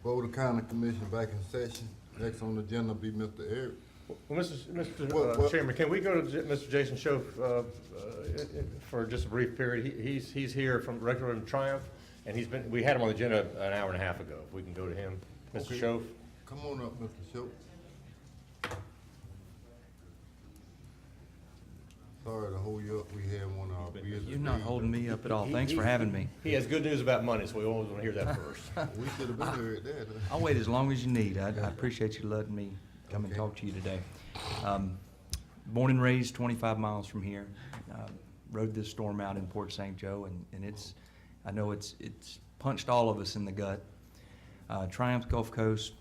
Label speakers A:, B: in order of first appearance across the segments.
A: Boulder County Commission back in session. Next on the agenda will be Mr. Eric.
B: Well, Mr.
A: What-
B: Chairman, can we go to Mr. Jason Schoaf for just a brief period? He's here from regular in Triumph, and we had him on the agenda an hour and a half ago. If we can go to him. Mr.
A: Okay.
B: Schoaf?
A: Come on up, Mr. Schultz. Sorry to hold you up. We had one of our busy
C: You're not
A: days.
C: holding me up at all. Thanks for having me.
B: He has good news about money, so we always want to hear that first.
A: We should have been here at that.
C: I'll wait as long as you need. I appreciate you letting me come and
A: Okay.
C: talk to you today. Born and raised 25 miles from here. Rode this storm out in Port St. Joe, and I know it's punched all of us in the gut. Triumph Gulf Coast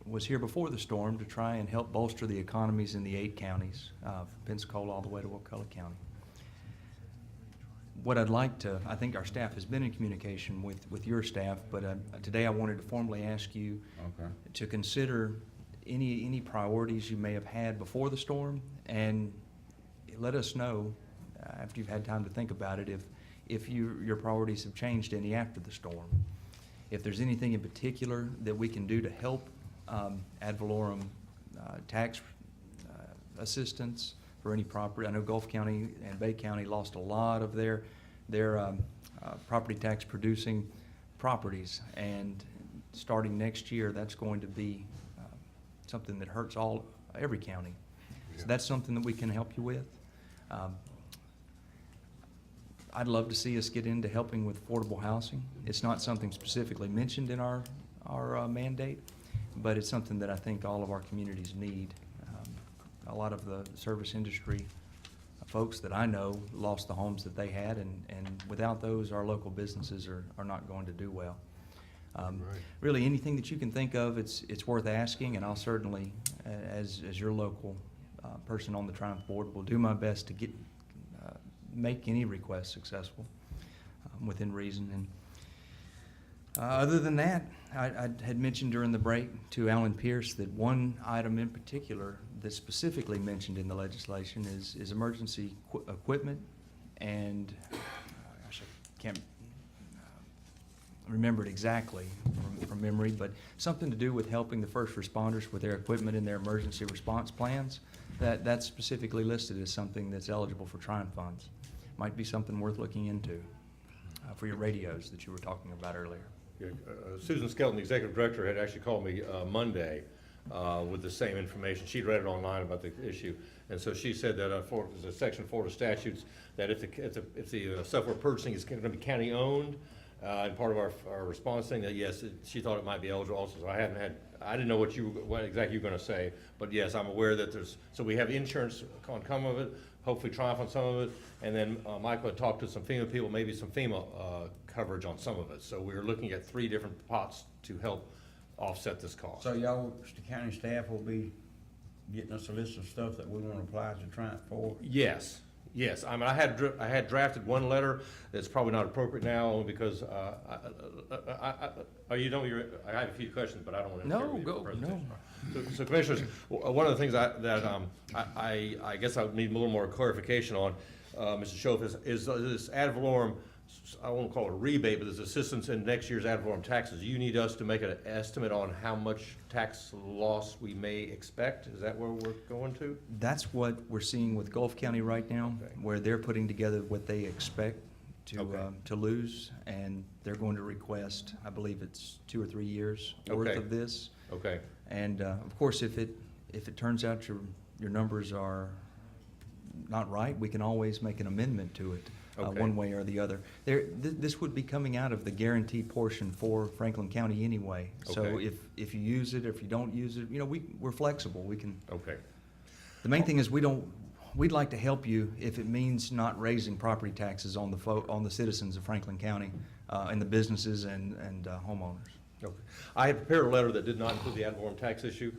C: was here before the storm to try and help bolster the economies in the 8 counties, from Pensacola all the way to Wakulla County. What I'd like to, I think our staff has been in communication with your staff, but today I wanted to formally ask you to consider any priorities you may have had before the storm, and let us know after you've had time to think about it if your priorities have changed any after the storm. If there's anything in particular that we can do to help ad valorem tax assistance for any property. I know Gulf County and Bay County lost a lot of their property tax producing properties, and starting next year, that's going to be something that hurts every county. So that's something that we can help you with. I'd love to see us get into helping with affordable housing. It's not something specifically mentioned in our mandate, but it's something that I think all of our communities need. A lot of the service industry folks that I know lost the homes that they had, and without those, our local businesses are not going to do well.
A: Right.
C: Really, anything that you can think of, it's worth asking, and I'll certainly, as your local person on the Triumph Board, will do my best to make any request successful within reason. And other than that, I had mentioned during the break to Alan Pierce that one item in particular that's specifically mentioned in the legislation is emergency equipment, and gosh, I can't remember it exactly from memory, but something to do with helping the first responders with their equipment and their emergency response plans. That's specifically listed as something that's eligible for Triumph funds. Might be something worth looking into for your radios that you were talking about earlier.
B: Yeah, Susan Skelton, the executive director, had actually called me Monday with the same information. She'd read it online about the issue, and so she said that for the Section 4 of statutes, that if the stuff we're purchasing is going to be county-owned, and part of our response thing, that yes, she thought it might be eligible also. So I didn't know what exactly you were going to say, but yes, I'm aware that so we have insurance on some of it, hopefully Triumph on some of it, and then Michael had talked to some FEMA people, maybe some FEMA coverage on some of it. So we're looking at 3 different pots to help offset this cost.
D: So y'all, the county staff will be getting us a list of stuff that we want to apply to Triumph for?
B: Yes, yes. I mean, I had drafted one letter that's probably not appropriate now, only because I have a few questions, but I don't want to interfere with your presentation. So commissioners, one of the things that I guess I would need a little more clarification on, Mr. Schoaf, is this ad valorem, I won't call it a rebate, but there's assistance in next year's ad valorem taxes. You need us to make an estimate on how much tax loss we may expect? Is that where we're going to?
C: That's what we're seeing with Gulf County right now,
B: Okay.
C: where they're putting together what they expect
B: Okay.
C: to lose, and they're going to request, I believe it's 2 or 3 years worth
B: Okay.
C: of this.
B: Okay.
C: And of course, if it turns out your numbers are not right, we can always make an amendment to it,
B: Okay.
C: one way or the other. This would be coming out of the guaranteed portion for Franklin County anyway. So
B: Okay.
C: if you use it, if you don't use it, we're flexible. We can.
B: Okay.
C: The main thing is we'd like to help you if it means not raising property taxes on the citizens of Franklin County, and the businesses and homeowners.
B: Okay. I had prepared a letter that did not include the ad valorem tax issue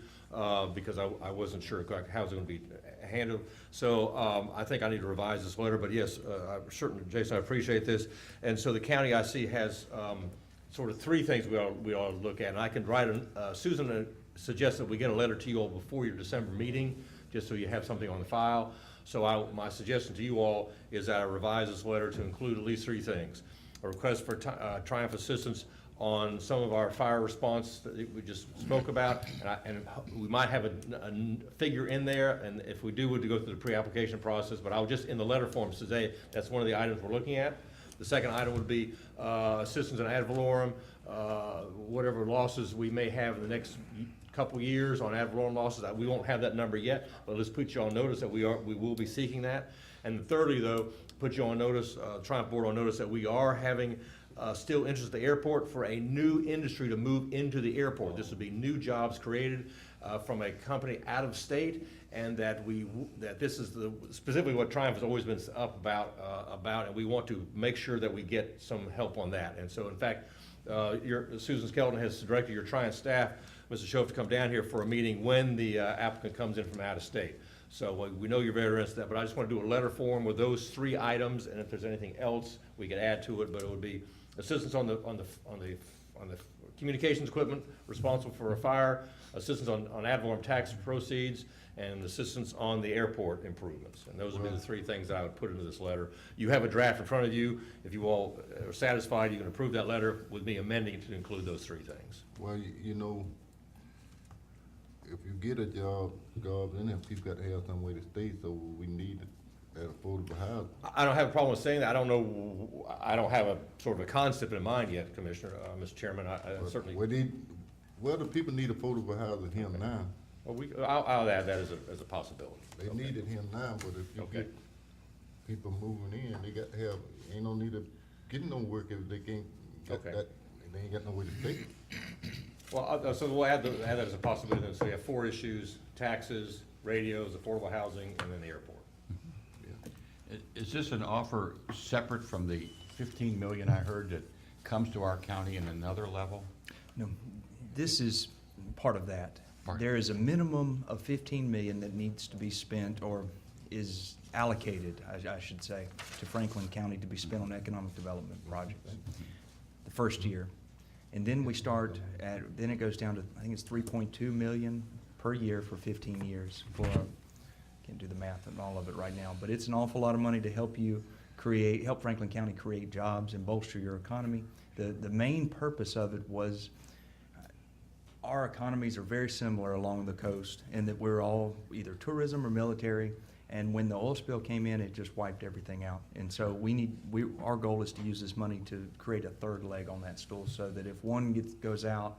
B: because I wasn't sure how it was going to be handled. So I think I need to revise this letter. But yes, certainly, Jason, I appreciate this. And so the county, I see, has sort of 3 things we ought to look at. And I can write Susan suggests that we get a letter to you all before your December meeting, just so you have something on the file. So my suggestion to you all is that I revise this letter to include at least 3 things. A request for Triumph assistance on some of our fire response that we just spoke about, and we might have a figure in there, and if we do, we'd go through the pre-application process, but I'll just, in the letter form today, that's one of the items we're looking at. The second item would be assistance in ad valorem, whatever losses we may have in the next couple years on ad valorem losses. We won't have that number yet, but let's put you on notice that we will be seeking that. And thirdly, though, put you on notice, Triumph Board on notice that we are having still interest at the airport for a new industry to move into the airport. This would be new jobs created from a company out of state, and that this is specifically what Triumph has always been up about, and we want to make sure that we get some help on that. And so, in fact, Susan Skelton has directed your Triumph staff, Mr. Schoaf, to come down here for a meeting when the applicant comes in from out of state. So we know you're very interested in that, but I just want to do a letter form with those 3 items, and if there's anything else, we could add to it. But it would be assistance on the communications equipment responsible for a fire, assistance on ad valorem tax proceeds, and assistance on the airport improvements. And those would be the 3 things that I would put into this letter. You have a draft in front of you. If you all are satisfied, you can approve that letter with me amending to include those 3 things.
A: Well, you know, if you get a job, then people got to have some way to stay, so we need that affordable housing.
B: I don't have a problem with saying that. I don't know, I don't have a sort of a concept in mind yet, Commissioner, Mr. Chairman. I certainly.
A: Well, the people need affordable housing here now.
B: Well, I'll add that as a possibility.
A: They need it here now, but if you get people moving in, they got to have, ain't no need of getting no work if they can't get that, they ain't got no way to stay.
B: Well, so we'll add that as a possibility. So we have 4 issues: taxes, radios, affordable housing, and then the airport.
E: Is this an offer separate from the 15 million I heard that comes to our county in another level?
C: No, this is part of that.
E: Part.
C: There is a minimum of 15 million that needs to be spent, or is allocated, I should say, to Franklin County to be spent on economic development projects the first year. And then we start then it goes down to, I think it's 3.2 million per year for 15 years for, can't do the math on all of it right now, but it's an awful lot of money to help Franklin County create jobs and bolster your economy. The main purpose of it was, our economies are very similar along the coast, and that we're all either tourism or military. And when the oil spill came in, it just wiped everything out. And so our goal is to use this money to create a 3rd leg on that stool, so that if one goes out,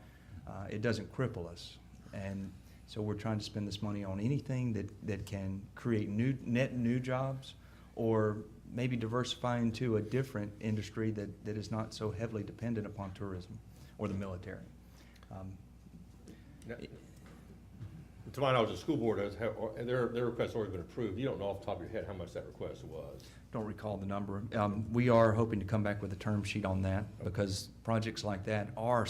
C: it doesn't cripple us. And so we're trying to spend this money on anything that can create net new jobs, or maybe diversify into a different industry that is not so heavily dependent upon tourism or the military.
B: To my knowledge, the school board their request's already been approved. You don't know off the top of your head how much that request was.
C: Don't recall the number. We are hoping to come back with a term sheet on that, because projects like that are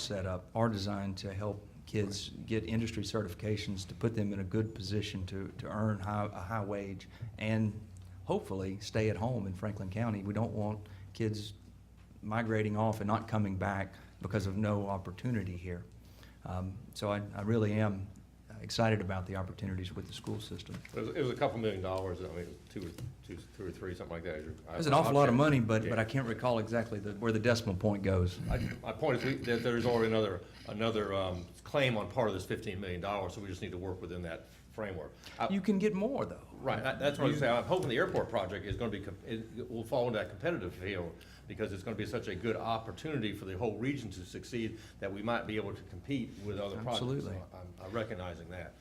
C: designed to help kids get industry certifications, to put them in a good position to earn a high wage and hopefully stay at home in Franklin County. We don't want kids migrating off and not coming back because of no opportunity here. So I really am excited about the opportunities with the school system.
B: It was a couple $1 million. I mean, two or three, something like that.
C: It's an awful lot of money, but I can't recall exactly where the decimal point goes.
B: My point is that there's already another claim on part of this $15 million, so we just need to work within that framework.
C: You can get more, though.
B: Right, that's what I'm saying. I'm hoping the airport project is going to be, it will fall into that competitive field, because it's going to be such a good opportunity for the whole region to succeed, that we might be able to compete with other projects.
C: Absolutely.
B: So I'm recognizing that.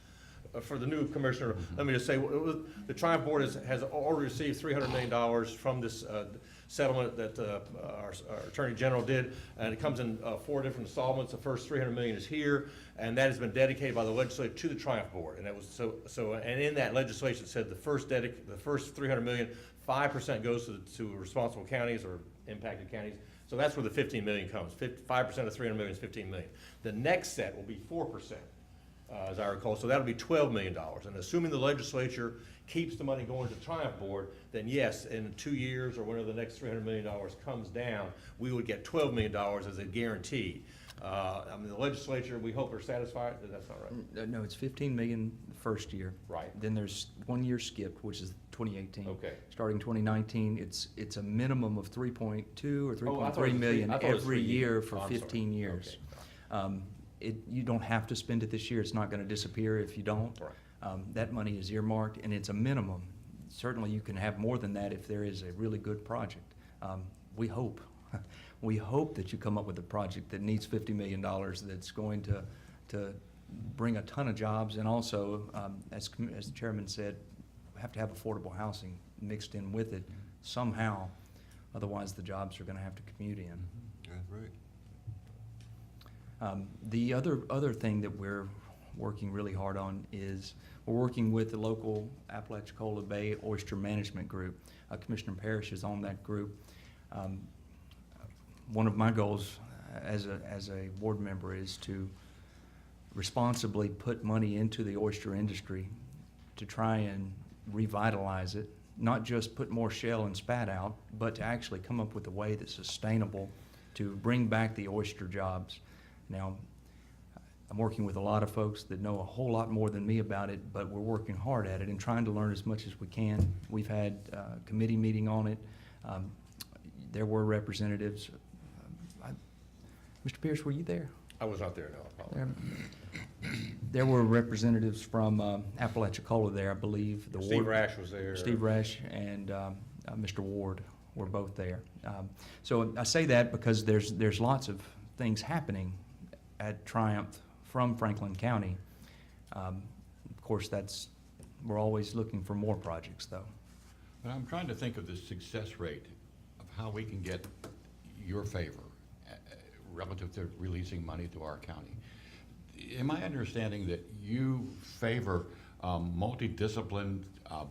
B: For the new commissioner, let me just say, the Triumph Board has already received $300 million from this settlement that our Attorney General did, and it comes in 4 different installments. The first $300 million is here, and that has been dedicated by the legislature to the Triumph Board. And that was and in that legislation said the first $300 million, 5% goes to responsible counties or impacted counties. So that's where the 15 million comes. 5% of 300 million is 15 million. The next set will be 4%, as I recall. So that'll be $12 million. And assuming the legislature keeps the money going to the Triumph Board, then yes, in 2 years or whenever the next $300 million comes down, we would get $12 million as a guarantee. I mean, the legislature, we hope are satisfied, that's not right.
C: No, it's 15 million the first year.
B: Right.
C: Then there's 1 year skipped, which is 2018.
B: Okay.
C: Starting 2019, it's a minimum of 3.2 or
B: Oh, I thought it
C: 3.3
B: was
C: million
B: I thought it was
C: every
B: 3
C: year
B: years.
C: for
B: Oh, I'm sorry.
C: 15 years.
B: Okay.
C: You don't have to spend it this year. It's not going to disappear if you don't.
B: Right.
C: That money is earmarked, and it's a minimum. Certainly, you can have more than that if there is a really good project. We hope. We hope that you come up with a project that needs $50 million that's going to bring a ton of jobs, and also, as the chairman said, we have to have affordable housing mixed in with it somehow. Otherwise, the jobs are going to have to commute in.
A: That's right.
C: The other thing that we're working really hard on is we're working with the local Apalachicola Bay Oyster Management Group. Commissioner Parrish is on that group. One of my goals as a board member is to responsibly put money into the oyster industry to try and revitalize it, not just put more shell and spat out, but to actually come up with a way that's sustainable to bring back the oyster jobs. Now, I'm working with a lot of folks that know a whole lot more than me about it, but we're working hard at it and trying to learn as much as we can. We've had a committee meeting on it. There were representatives. Mr. Pierce, were you there?
B: I was not there, no, I apologize.
C: There were representatives from Apalachicola there, I believe.
B: Steve Rash was there.
C: Steve Rash and Mr. Ward were both there. So I say that because there's lots of things happening at Triumph from Franklin County. Of course, we're always looking for more projects, though.
E: But I'm trying to think of the success rate of how we can get your favor relative to releasing money to our county. Am I understanding that you favor multidiscipline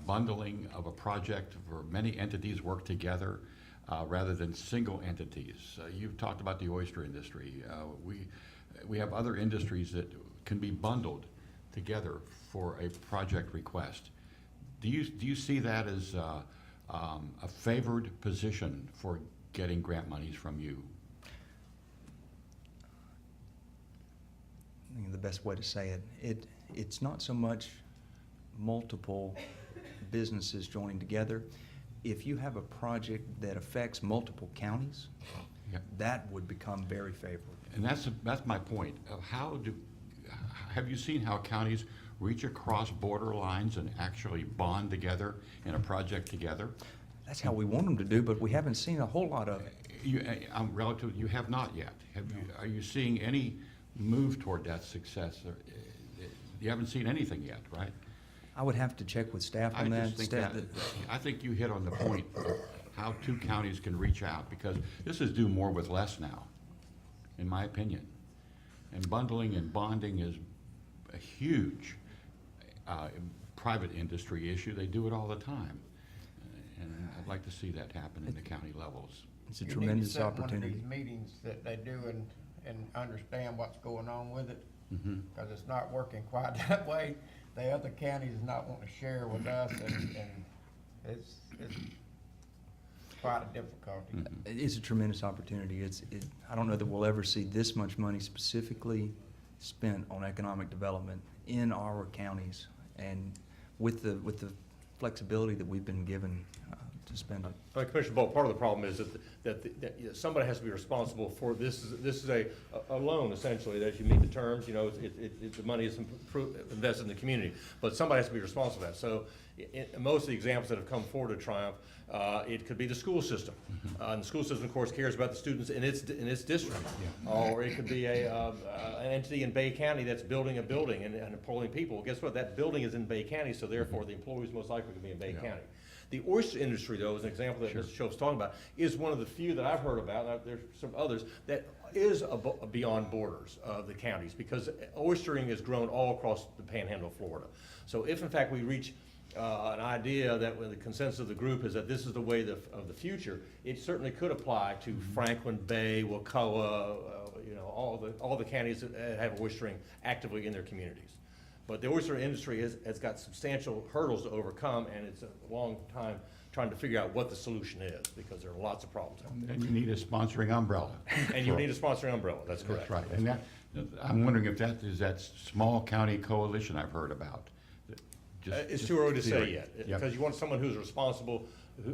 E: bundling of a project where many entities work together rather than single entities? You've talked about the oyster industry. We have other industries that can be bundled together for a project request. Do you see that as a favored position for getting grant monies from you?
C: I think the best way to say it's not so much multiple businesses joining together. If you have a project that affects multiple counties,
E: Yeah.
C: that would become very favorable.
E: And that's my point. Have you seen how counties reach across border lines and actually bond together in a project together?
C: That's how we want them to do, but we haven't seen a whole lot of it.
E: You have not yet. Are you seeing any move toward that success? You haven't seen anything yet, right?
C: I would have to check with staff on that.
E: I think you hit on the point of how two counties can reach out, because this is do more with less now, in my opinion. And bundling and bonding is a huge private industry issue. They do it all the time. And I'd like to see that happen in the county levels.
C: It's a tremendous opportunity.
F: You need to set one of these meetings that they do and understand what's going on with it,
E: Mm-hmm.
F: because it's not working quite that way. The other counties not wanting to share with us, and it's quite a difficulty.
C: It's a tremendous opportunity. I don't know that we'll ever see this much money specifically spent on economic development in our counties, and with the flexibility that we've been given to spend it.
B: Commissioner Bolt, part of the problem is that somebody has to be responsible for this. This is a loan, essentially, that you meet the terms, the money is invested in the community, but somebody has to be responsible for that. So most of the examples that have come forward to Triumph, it could be the school system. And the school system, of course, cares about the students in its district. Or it could be an entity in Bay County that's building a building and employing people. Well, guess what? That building is in Bay County, so therefore the employees most likely could be in Bay County. The oyster industry, though, is an example that Mr. Schoaf's talking about, is one of the few that I've heard about, and there's some others, that is beyond borders of the counties, because oystering is grown all across the panhandle of Florida. So if, in fact, we reach an idea that when the consensus of the group is that this is the way of the future, it certainly could apply to Franklin Bay, Wacoa, all the counties that have oystering actively in their communities. But the oyster industry has got substantial hurdles to overcome, and it's a long time trying to figure out what the solution is, because there are lots of problems out there.
E: And you need a sponsoring umbrella.
B: And you need a sponsoring umbrella, that's correct.
E: That's right. And that, I'm wondering if that is that small county coalition I've heard about. that
B: It's
E: just
B: too early to say
E: theory.
B: yet,
E: Yep.
B: because you want someone who's responsible,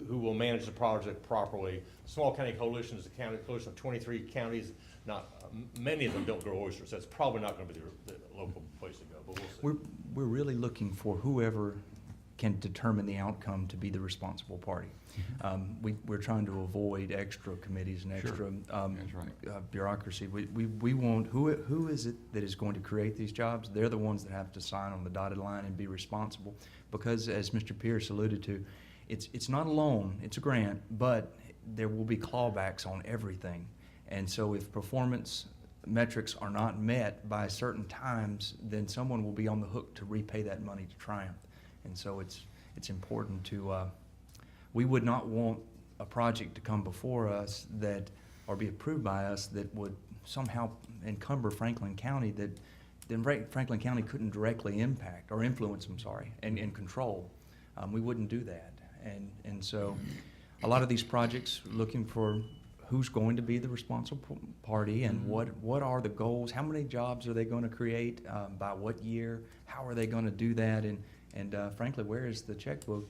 B: who will manage the project properly. Small County Coalition is a coalition of 23 counties, not, many of them don't grow oysters, that's probably not gonna be the local place to go, but we'll see.
C: We're really looking for whoever can determine the outcome to be the responsible party. We're trying to avoid extra committees and extra
E: That's right.
C: bureaucracy. We want, who is it that is going to create these jobs? They're the ones that have to sign on the dotted line and be responsible. Because as Mr. Pierce alluded to, it's not a loan, it's a grant, but there will be clawbacks on everything. And so if performance metrics are not met by certain times, then someone will be on the hook to repay that money to Triumph. And so it's important to, we would not want a project to come before us that, or be approved by us, that would somehow encumber Franklin County, that then Franklin County couldn't directly impact or influence, I'm sorry, and control. We wouldn't do that. And so a lot of these projects looking for who's going to be the responsible party and what are the goals, how many jobs are they going to create, by what year, how are they going to do that, and frankly, where is the checkbook,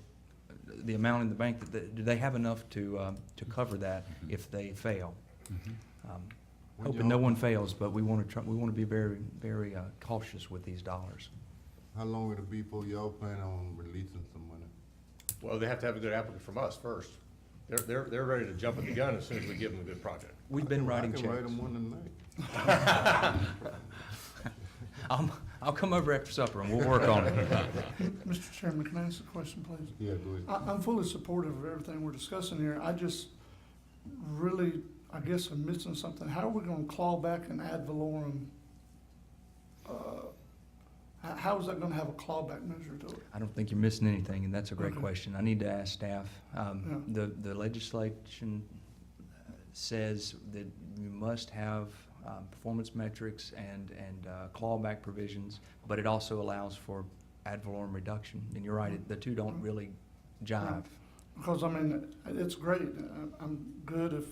C: the amount in the bank, do they have enough to cover that if they fail? Hoping no one fails, but we want to be very, very cautious with these dollars.
A: How long it'll be before y'all plan on releasing some money?
B: Well, they have to have a good applicant from us first. They're ready to jump at the gun as soon as we give them a good project.
C: We've been writing
A: I
C: checks.
A: can write them one tonight.
C: I'll come over after supper and we'll work on it.
G: Mr. Chairman, can I ask a question, please?
A: Yeah, go ahead.
G: I'm fully supportive of everything we're discussing here. I just really, I guess I'm missing something. How are we gonna claw back an ad valorem? How is that gonna have a clawback measure to it?
C: I don't think you're missing anything, and that's a great
G: Okay.
C: question. I need to ask staff. The legislation says that you must have performance metrics and clawback provisions, but it also allows for ad valorem reduction. And you're right, the two don't really jive.
G: Because, I mean, it's great. I'm good if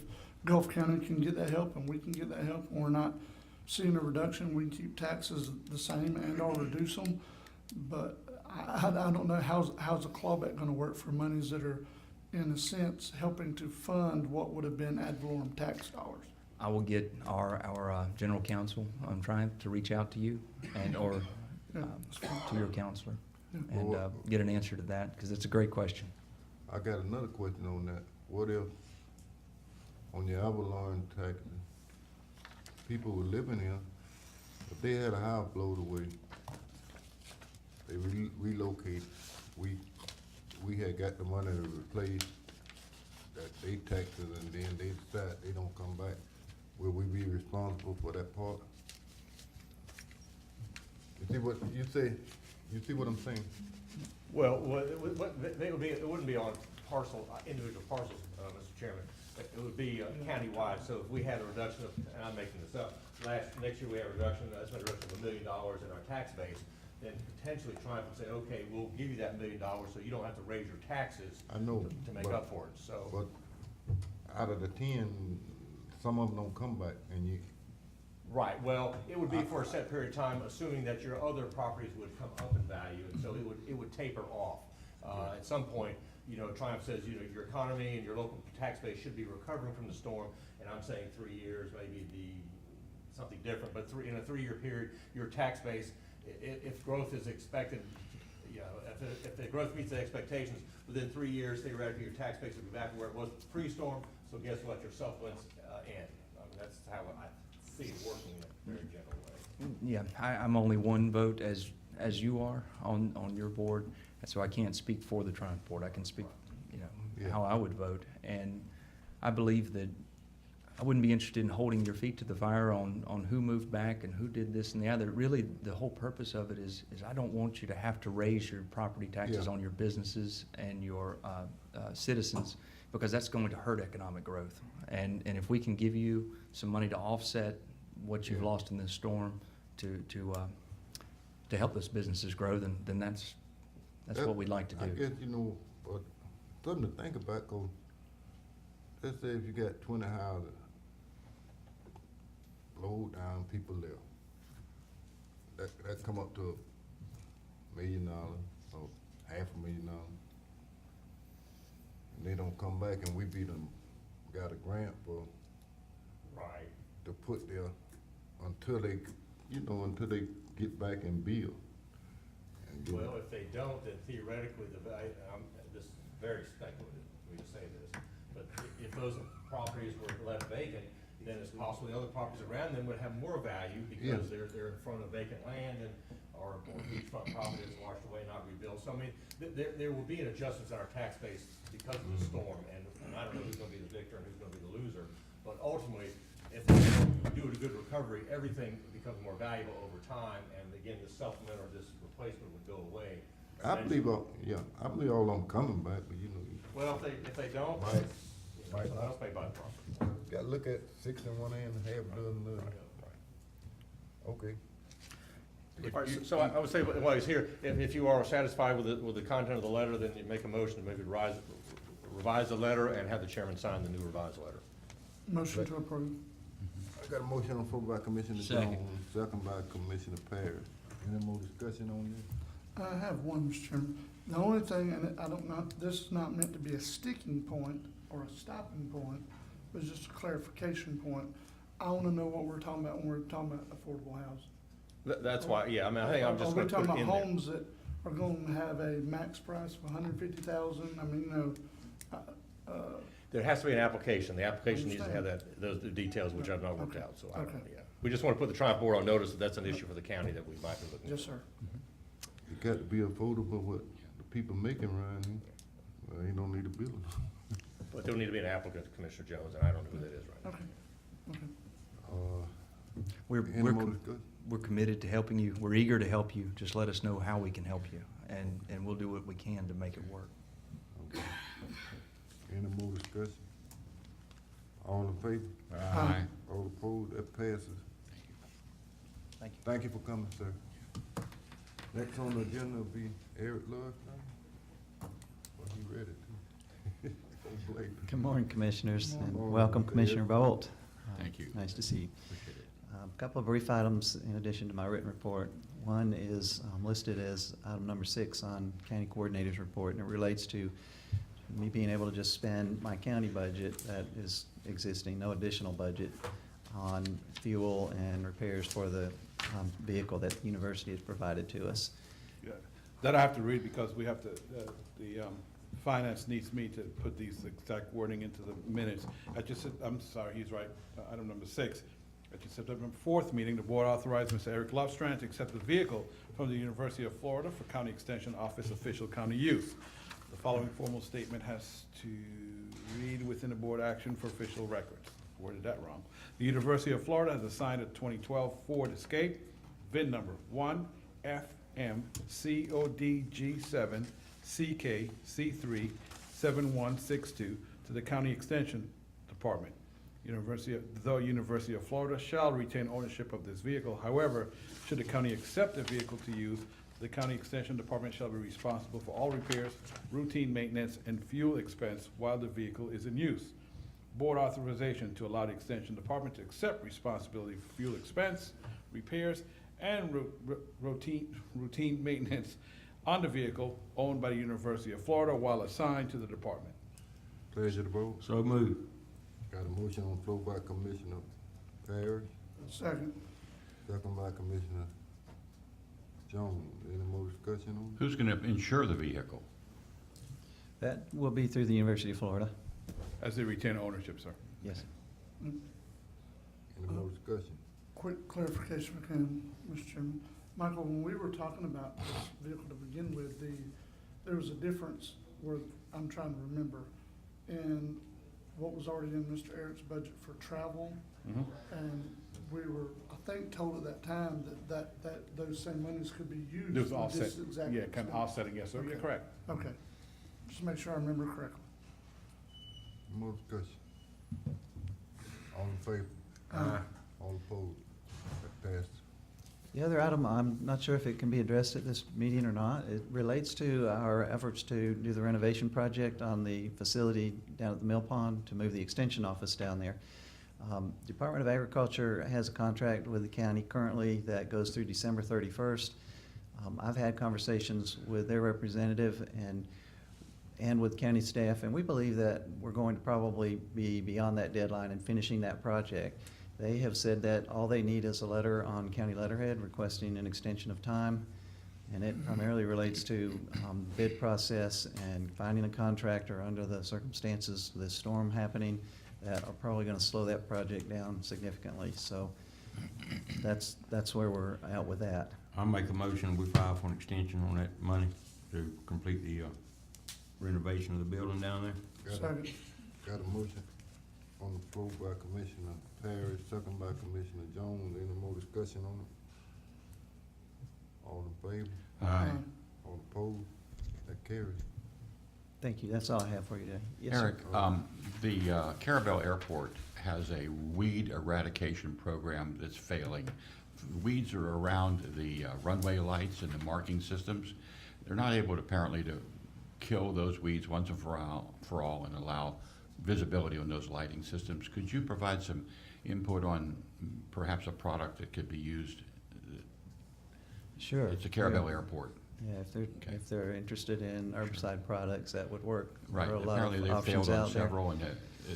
G: Gulf County can get that help and we can get that help. And we're not seeing a reduction. We can keep taxes the same and or reduce them. But I don't know how's a clawback gonna work for monies that are, in a sense, helping to fund what would have been ad valorem tax dollars.
C: I will get our general counsel on Triumph to reach out to you or
G: Yeah, that's fine.
C: to your counselor
G: Yeah.
C: and get an answer to that, because it's a great question.
A: I got another question on that. What if, on your Avalon taxes, people were living here, if they had a house blowed away, they relocated, we had got the money to replace that they taxes, and then they decide they don't come back, will we be responsible for that part? You see what, you see what I'm saying?
B: Well, it wouldn't be on individual parcels, Mr. Chairman. It would be countywide, so if we had a reduction of, and I'm making this up, next year we have a reduction, that's a reduction of $1 million in our tax base, then potentially Triumph would say, okay, we'll give you that $1 million so you don't have to raise your taxes
A: I know,
B: to make
A: but-
B: up for it, so.
A: But out of the 10, some of them don't come back, and you,
B: Right, well, it would be for a set period of time, assuming that your other properties would come up in value, and so it would taper off. At some point, Triumph says, your economy and your local tax base should be recovering from the storm, and I'm saying 3 years, maybe something different, but in a 3-year period, your tax base, if growth is expected, if the growth meets the expectations, within 3 years, theoretically, your tax base will be back to where it was pre-storm, so guess what, your supplements end. I mean, that's how I see it working in a very general way.
C: Yeah, I'm only one vote as you are on your board, and so I can't speak for the Triumph Board. I can speak,
A: Yeah.
C: how I would vote. And I believe that I wouldn't be interested in holding your feet to the fire on who moved back and who did this and the other. Really, the whole purpose of it is I don't want you to have to raise your property taxes
A: Yeah.
C: on your businesses and your citizens, because that's going to hurt economic growth. And if we can give you some money to offset what you've
A: Yeah.
C: lost in this storm to help those businesses grow, then that's what we'd like to
A: I
C: do.
A: guess, but something to think about, 'cause let's say if you got 20 houses, low down people live. That come up to $1 million or $500,000. And they don't come back and we be them, got a grant for,
B: Right.
A: to put there until they, until they get back and build. And get-
B: Well, if they don't, then theoretically, this is very speculative, we just say this, but if those properties were left vacant, then it's possible the other properties around them would have more value because they're in front of vacant land and, or beachfront property that's washed away, not rebuilt. So I mean, there will be an adjustments in our tax base because of the storm, and I don't know who's gonna be the victor and who's gonna be the loser, but ultimately, if they do a good recovery, everything becomes more valuable over time, and again, the supplement or this replacement would go away.
A: I believe all of them coming back, but
B: Well, if they don't,
A: Right.
B: someone else may buy the property.
A: gotta look at 6 in one hand and half dozen the other. Okay.
B: So I would say, while he's here, if you are satisfied with the content of the letter, then you make a motion to maybe revise the letter and have the chairman sign the new revised letter.
G: Motion to approve.
A: I got a motion on the floor by Commissioner
C: Second.
A: Jones, second by Commissioner Parrish. Any more discussion on this?
G: I have one, Mr. Chairman. The only thing, and I don't know, this is not meant to be a sticking point or a stopping point, but it's just a clarification point. I wanna know what we're talking about when we're talking about affordable housing.
B: That's why, yeah, I mean, I think I'm just gonna put it
G: Are we
B: in
G: talking
B: there.
G: about homes that are gonna have a max price of $150,000? I mean,
B: There has to be an application. The application needs to have those details, which I've not worked
G: Okay.
B: out, so I don't know
G: Okay.
B: yet. We just wanna put the Triumph Board on notice that that's an issue for the county that we might be looking at.
G: yes, sir.
A: It got to be affordable what the people making around here. Well, ain't no need to build it.
B: But there'll need to be an applicant, Commissioner Jones, and I don't know who that is right now.
G: Okay, okay.
A: Any more discussion?
C: We're committed to helping you. We're eager to help you. Just let us know how we can help you, and we'll do what we can to make it work.
A: Okay. Any more discussion? All in favor?
E: Aye.
A: All opposed? That passes.
C: Thank you.
A: Thank you for coming, sir. Next on the agenda will be Eric Love. Well, he ready too. Don't blame him.
H: Good morning, Commissioners, and
A: Morning,
H: welcome
A: Mr.
H: Commissioner
A: Ed.
H: Bolt.
E: Thank you.
H: Nice to see you.
E: Appreciate it.
H: A couple of brief items in addition to my written report. One is listed as item number 6 on County Coordinator's report, and it relates to me being able to just spend my county budget that is existing, no additional budget, on fuel and repairs for the vehicle that the university has provided to us.
I: Yeah, that I have to read because we have to, the finance needs me to put these exact wording into the minutes. I'm sorry, he's right, item number 6. At the September 4th meeting, the board authorized Mr. Eric Lovestrand to accept the vehicle from the University of Florida for County Extension Office official county use. The following formal statement has to read within the board action for official records. Worded that wrong. The University of Florida has assigned a 2012 Ford Escape, VIN number 1FMCODG7CKC37162 to the County Extension Department. The University of Florida shall retain ownership of this vehicle. However, should the county accept the vehicle to use, the County Extension Department shall be responsible for all repairs, routine maintenance, and fuel expense while the vehicle is in use. Board authorization to allow the Extension Department to accept responsibility for fuel expense, repairs, and routine maintenance on the vehicle owned by the University of Florida while assigned to the department.
A: Pleasure to vote.
D: So moved.
A: Got a motion on the floor by Commissioner Parrish,
G: Second.
A: second by Commissioner Jones. Any more discussion on it?
E: Who's gonna insure the vehicle?
H: That will be through the University of Florida.
I: As they retain ownership, sir.
H: Yes.
A: Any more discussion?
G: Quick clarification if I can, Mr. Chairman. Michael, when we were talking about this vehicle to begin with, there was a difference where, I'm trying to remember, in what was already in Mr. Eric's budget for travel. And we were, I think, told at that time that those same monies could be used.
I: There's
G: for
I: offset,
G: this exact
I: yeah, kind of
G: extent.
I: offsetting, yes, sir, you're
G: Okay.
I: correct.
G: Okay, just make sure I remember correctly.
A: Any more discussion? All in favor?
G: Aye.
A: All opposed? That passes.
H: The other item, I'm not sure if it can be addressed at this meeting or not. It relates to our efforts to do the renovation project on the facility down at the Mill Pond to move the extension office down there. Department of Agriculture has a contract with the county currently that goes through December 31st. I've had conversations with their representative and with county staff, and we believe that we're going to probably be beyond that deadline and finishing that project. They have said that all they need is a letter on county letterhead requesting an extension of time, and it primarily relates to bid process and finding a contractor under the circumstances of this storm happening that are probably gonna slow that project down significantly. So that's where we're at with that.
D: I'll make a motion, we file for an extension on that money to complete the renovation of the building down there.
G: Second.
A: Got a motion on the floor by Commissioner Parrish, second by Commissioner Jones. Any more discussion on it? All in favor?
D: Aye.
A: All opposed? That carries.
H: Thank you. That's all I have for you today. Yes, sir.
E: Eric, the Carabel Airport has a weed eradication program that's failing. Weeds are around the runway lights and the marking systems. They're not able to, apparently, to kill those weeds once and for all and allow visibility on those lighting systems. Could you provide some input on perhaps a product that could be used?
H: Sure.
E: It's a Carabel Airport.
H: Yeah,
E: Okay.
H: if they're interested in herbicide products, that would work.
E: Right,
H: There are a lot
E: apparently
H: of
E: they've
H: options
E: failed on
H: out there.
E: several, and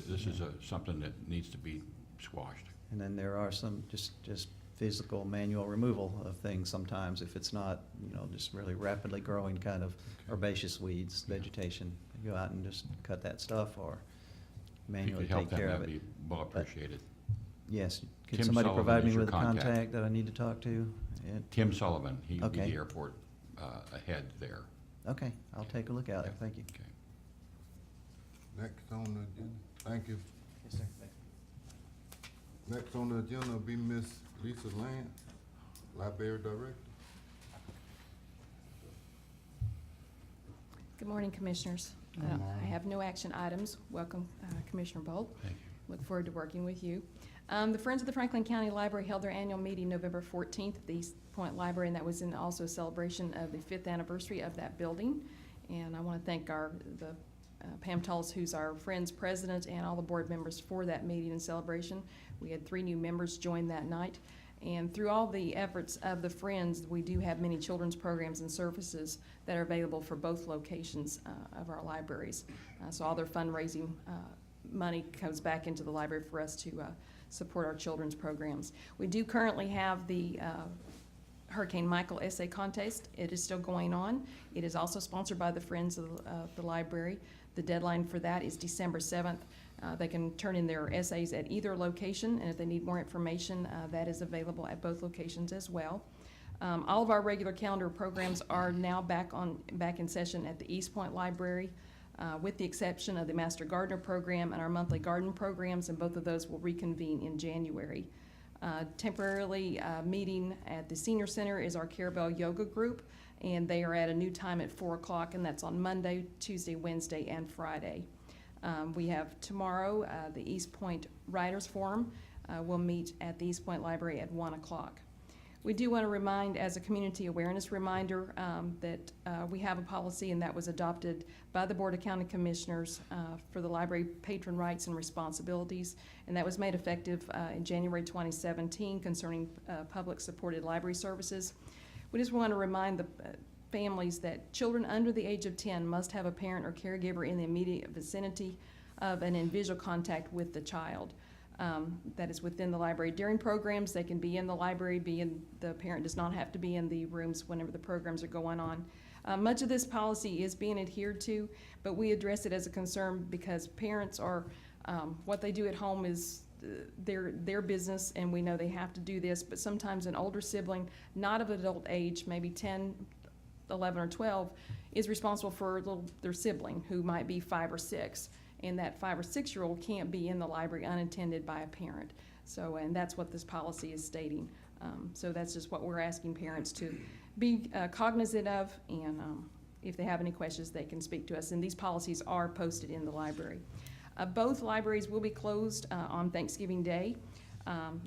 E: this is something that needs to be squashed.
H: And then there are some just physical manual removal of things sometimes if it's not, just really rapidly growing kind of herbaceous weeds, vegetation. You go out and just cut that stuff or
E: If you
H: manually
E: could help
H: take
E: them,
H: care of
E: that'd
H: it.
E: be well appreciated.
H: Yes. Could
E: Tim
H: somebody
E: Sullivan
H: provide
E: is
H: me
E: your
H: with a
E: contact.
H: contact that I need to talk to?
E: Tim Sullivan, he would be
H: Okay.
E: the airport head there.
H: Okay, I'll take a look at it. Thank you.
E: Okay.
A: Next on the agenda, thank you.
H: Yes, sir.
A: Next on the agenda will be Miss Lisa Lance, Library Director.
J: Good morning, Commissioners. I have no action items. Welcome, Commissioner Bolt.
E: Thank you.
J: Look forward to working with you. The Friends of the Franklin County Library held their annual meeting November 14th at the East Point Library, and that was in also a celebration of the 5th anniversary of that building. And I want to thank Pam Tullis, who's our Friends President, and all the board members for that meeting and celebration. We had 3 new members join that night. And through all the efforts of the Friends, we do have many children's programs and services that are available for both locations of our libraries. So all their fundraising money comes back into the library for us to support our children's programs. We do currently have the Hurricane Michael essay contest. It is still going on. It is also sponsored by the Friends of the library. The deadline for that is December 7th. They can turn in their essays at either location, and if they need more information, that is available at both locations as well. All of our regular calendar programs are now back in session at the East Point Library, with the exception of the Master Gardener program and our monthly garden programs, and both of those will reconvene in January. Temporarily meeting at the Senior Center is our Carabel Yoga group, and they are at a new time at 4 o'clock, and that's on Monday, Tuesday, Wednesday, and Friday. We have tomorrow, the East Point Writers Forum will meet at the East Point Library at 1 o'clock. We do want to remind, as a community awareness reminder, that we have a policy, and that was adopted by the Board of County Commissioners for the library patron rights and responsibilities, and that was made effective in January 2017 concerning public-supported library services. We just want to remind the families that children under the age of 10 must have a parent or caregiver in the immediate vicinity of and in visual contact with the child. That is within the library. During programs, they can be in the library, the parent does not have to be in the rooms whenever the programs are going on. Much of this policy is being adhered to, but we address it as a concern because parents are, what they do at home is their business, and we know they have to do this, but sometimes an older sibling, not of adult age, maybe 10, 11, or 12, is responsible for their sibling who might be 5 or 6. And that 5 or 6-year-old can't be in the library unattended by a parent. So, and that's what this policy is stating. So that's just what we're asking parents to be cognizant of, and if they have any questions, they can speak to us. And these policies are posted in the library. Both libraries will be closed on Thanksgiving Day.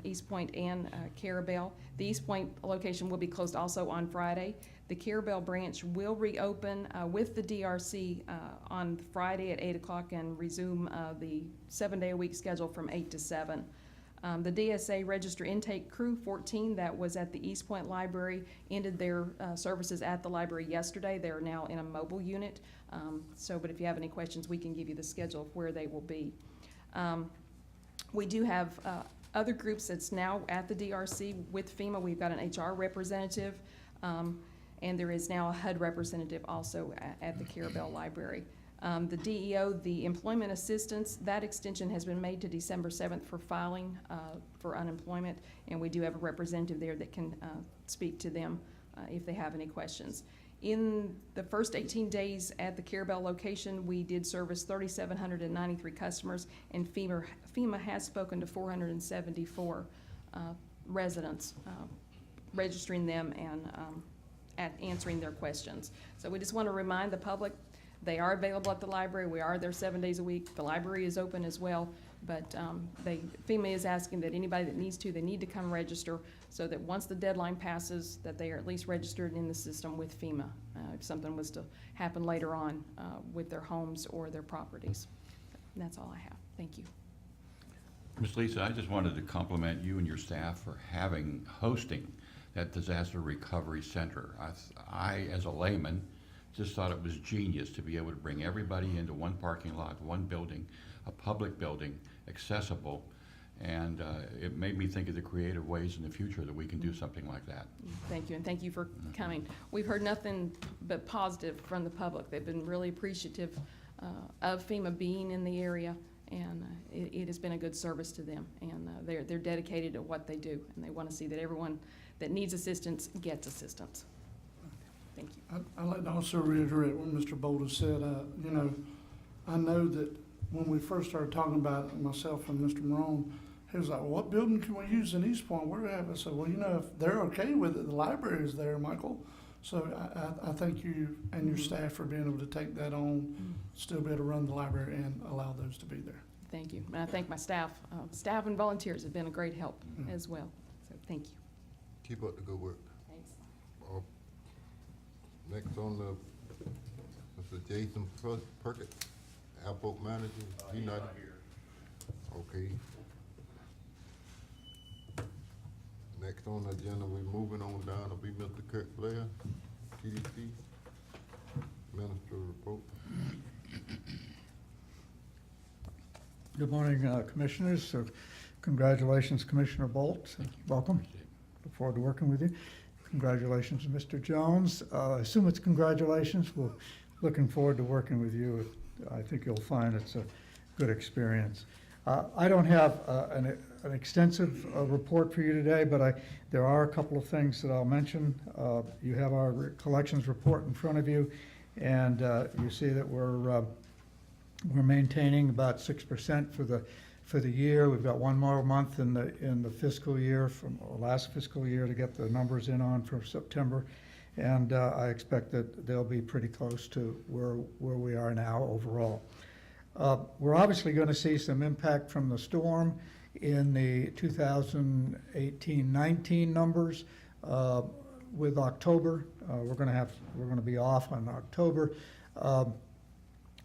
J: East Point and Carabel. The East Point location will be closed also on Friday. The Carabel branch will reopen with the DRC on Friday at 8 o'clock and resume the 7-day-a-week schedule from 8 to 7. The DSA Register Intake Crew 14 that was at the East Point Library ended their services at the library yesterday. They're now in a mobile unit. But if you have any questions, we can give you the schedule of where they will be. We do have other groups that's now at the DRC with FEMA. We've got an HR representative, and there is now a HUD representative also at the Carabel Library. The DEO, the employment assistance, that extension has been made to December 7th for filing for unemployment, and we do have a representative there that can speak to them if they have any questions. In the first 18 days at the Carabel location, we did service 3,793 customers, and FEMA has spoken to 474 residents, registering them and answering their questions. So we just want to remind the public, they are available at the library. We are there 7 days a week. The library is open as well, but FEMA is asking that anybody that needs to, they need to come register so that once the deadline passes, that they are at least registered in the system with FEMA if something was to happen later on with their homes or their properties. And that's all I have. Thank you.
E: Ms. Lisa, I just wanted to compliment you and your staff for hosting that Disaster Recovery Center. I, as a layman, just thought it was genius to be able to bring everybody into one parking lot, one building, a public building, accessible, and it made me think of the creative ways in the future that we can do something like that.
J: Thank you, and thank you for coming. We've heard nothing but positive from the public. They've been really appreciative of FEMA being in the area, and it has been a good service to them, and they're dedicated to what they do, and they want to see that everyone that needs assistance gets assistance. Thank you.
G: I'd like to also reiterate what Mr. Bolden said. I know that when we first started talking about it, myself and Mr. Morone, he was like, well, what building can we use in East Point? Where do we have it? So, well, if they're okay with it, the library is there, Michael. So I thank you and your staff for being able to take that on, still be able to run the library and allow those to be there.
J: Thank you. And I thank my staff. Staff and volunteers have been a great help as well. So thank you.
A: Keep up the good work.
J: Thanks.
A: Next on the, Mr. Jason Perkett, airport manager. He's not here. Okay. Next on the agenda, we're moving on down to be Mr. Kirk Blair, TDC, Minister report.
K: Good morning, Commissioners. So congratulations, Commissioner Bolt. Welcome. Look forward to working with you. Congratulations, Mr. Jones. I assume it's congratulations. We're looking forward to working with you. I think you'll find it's a good experience. I don't have an extensive report for you today, but there are a couple of things that I'll mention. You have our collections report in front of you, and you see that we're maintaining about 6% for the year. We've got one more month in the fiscal year from last fiscal year to get the numbers in on for September, and I expect that they'll be pretty close to where we are now overall. We're obviously going to see some impact from the storm in the 2018-19 numbers. With October, we're going to be off on October.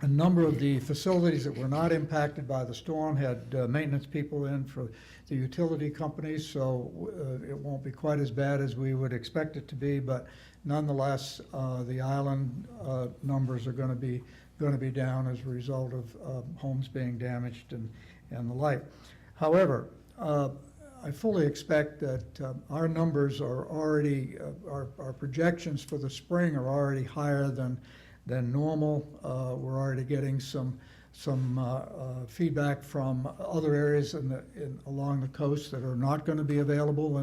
K: A number of the facilities that were not impacted by the storm had maintenance people in for the utility companies, so it won't be quite as bad as we would expect it to be, but nonetheless, the island numbers are going to be down as a result of homes being damaged and the like. However, I fully expect that our numbers are already, our projections for the spring are already higher than normal. We're already getting some feedback from other areas along the coast that are not going to be available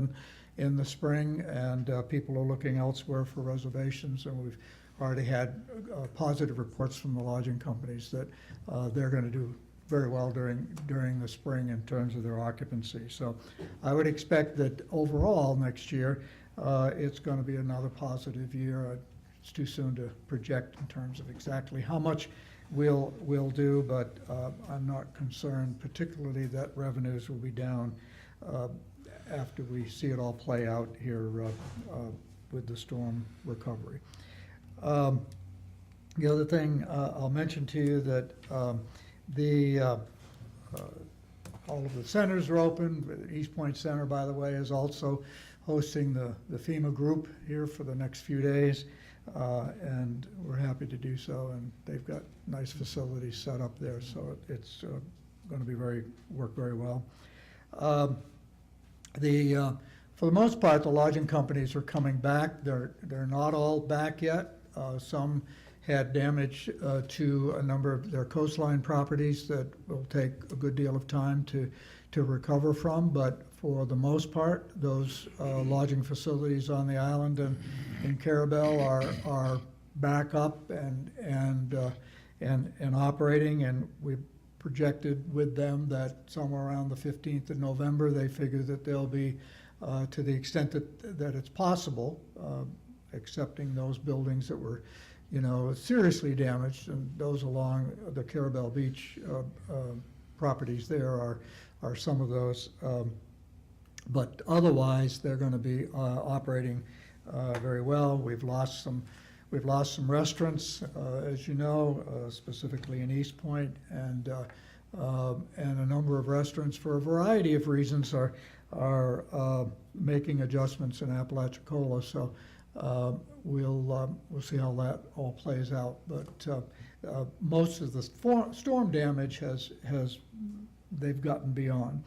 K: in the spring, and people are looking elsewhere for reservations, and we've already had positive reports from the lodging companies that they're going to do very well during the spring in terms of their occupancy. So I would expect that overall next year it's going to be another positive year. It's too soon to project in terms of exactly how much we'll do, but I'm not concerned particularly that revenues will be down after we see it all play out here with the storm recovery. The other thing I'll mention to you that all of the centers are open. East Point Center, by the way, is also hosting the FEMA group here for the next few days, and we're happy to do so. And they've got nice facilities set up there, so it's going to be work very well. For the most part, the lodging companies are coming back. They're not all back yet. Some had damage to a number of their coastline properties that will take a good deal of time to recover from. But for the most part, those lodging facilities on the island and in Carabel are back up and operating. And we projected with them that somewhere around the 15th of November, they figure that they'll be, to the extent that it's possible, accepting those buildings that were, seriously damaged, and those along the Carabel Beach properties there are some of those. But otherwise, they're going to be operating very well. We've lost some restaurants, as you know, specifically in East Point, and a number of restaurants, for a variety of reasons, are making adjustments in Apalachicola. So we'll see how that all plays out. But most of the storm damage they've gotten beyond.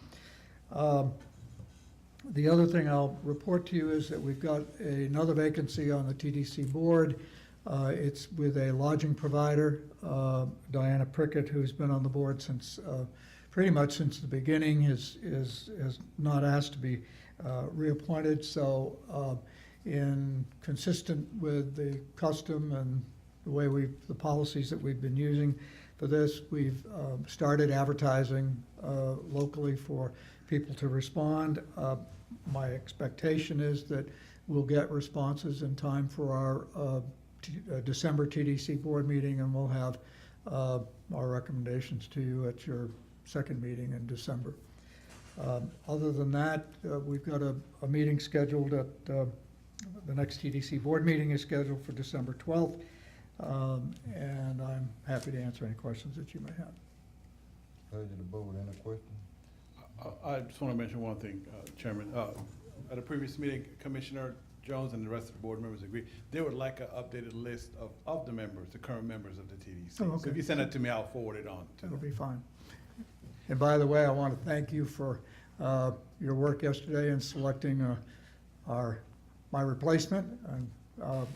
K: The other thing I'll report to you is that we've got another vacancy on the TDC board. It's with a lodging provider, Diana Prickett, who's been on the board since pretty much since the beginning, has not asked to be reappointed. So consistent with the custom and the way the policies that we've been using for this, we've started advertising locally for people to respond. My expectation is that we'll get responses in time for our December TDC board meeting, and we'll have our recommendations to you at your second meeting in December. Other than that, we've got a meeting scheduled at the next TDC board meeting is scheduled for December 12th, and I'm happy to answer any questions that you may have.
A: Pleasure to the board. Any questions?
I: I just want to mention one thing, Chairman. At a previous meeting, Commissioner Jones and the rest of the board members agreed they would like an updated list of the members, the current members of the TDC.
K: Oh, okay.
I: So if you send it to me, I'll forward it on to
K: That'll
I: them.
K: be fine. And by the way, I want to thank you for your work yesterday in selecting my replacement. And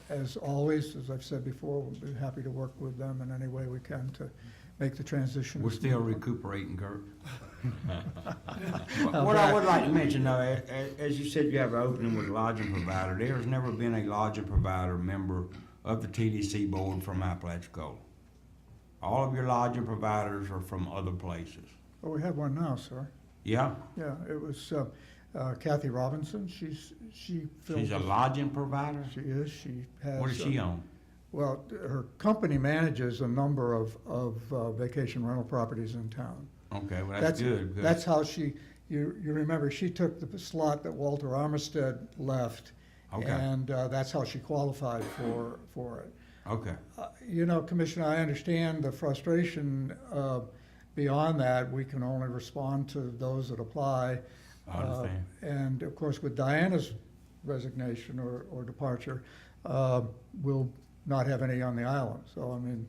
K: as always, as I've said before, we'll be happy to work with them in any way we can to make the transition.
D: We're still recuperating, Kurt. What I would like to mention, though, as you said, you have an opening with a lodging provider. There has never been a lodging provider member of the TDC board from Apalachicola. All of your lodging providers are from other places.
K: Well, we have one now, sir.
D: Yeah?
K: Yeah, it was Kathy Robinson. She filled.
D: She's a lodging provider?
K: She is. She has.
D: What is she on?
K: Well, her company manages a number of vacation rental properties in town.
D: Okay, well, that's good.
K: That's how you remember, she took the slot that Walter Armistead left.
D: Okay.
K: And that's how she qualified for it.
D: Okay.
K: Commissioner, I understand the frustration. Beyond that, we can only respond to those that apply.
D: I understand.
K: And of course, with Diana's resignation or departure, we'll not have any on the island. So, I mean,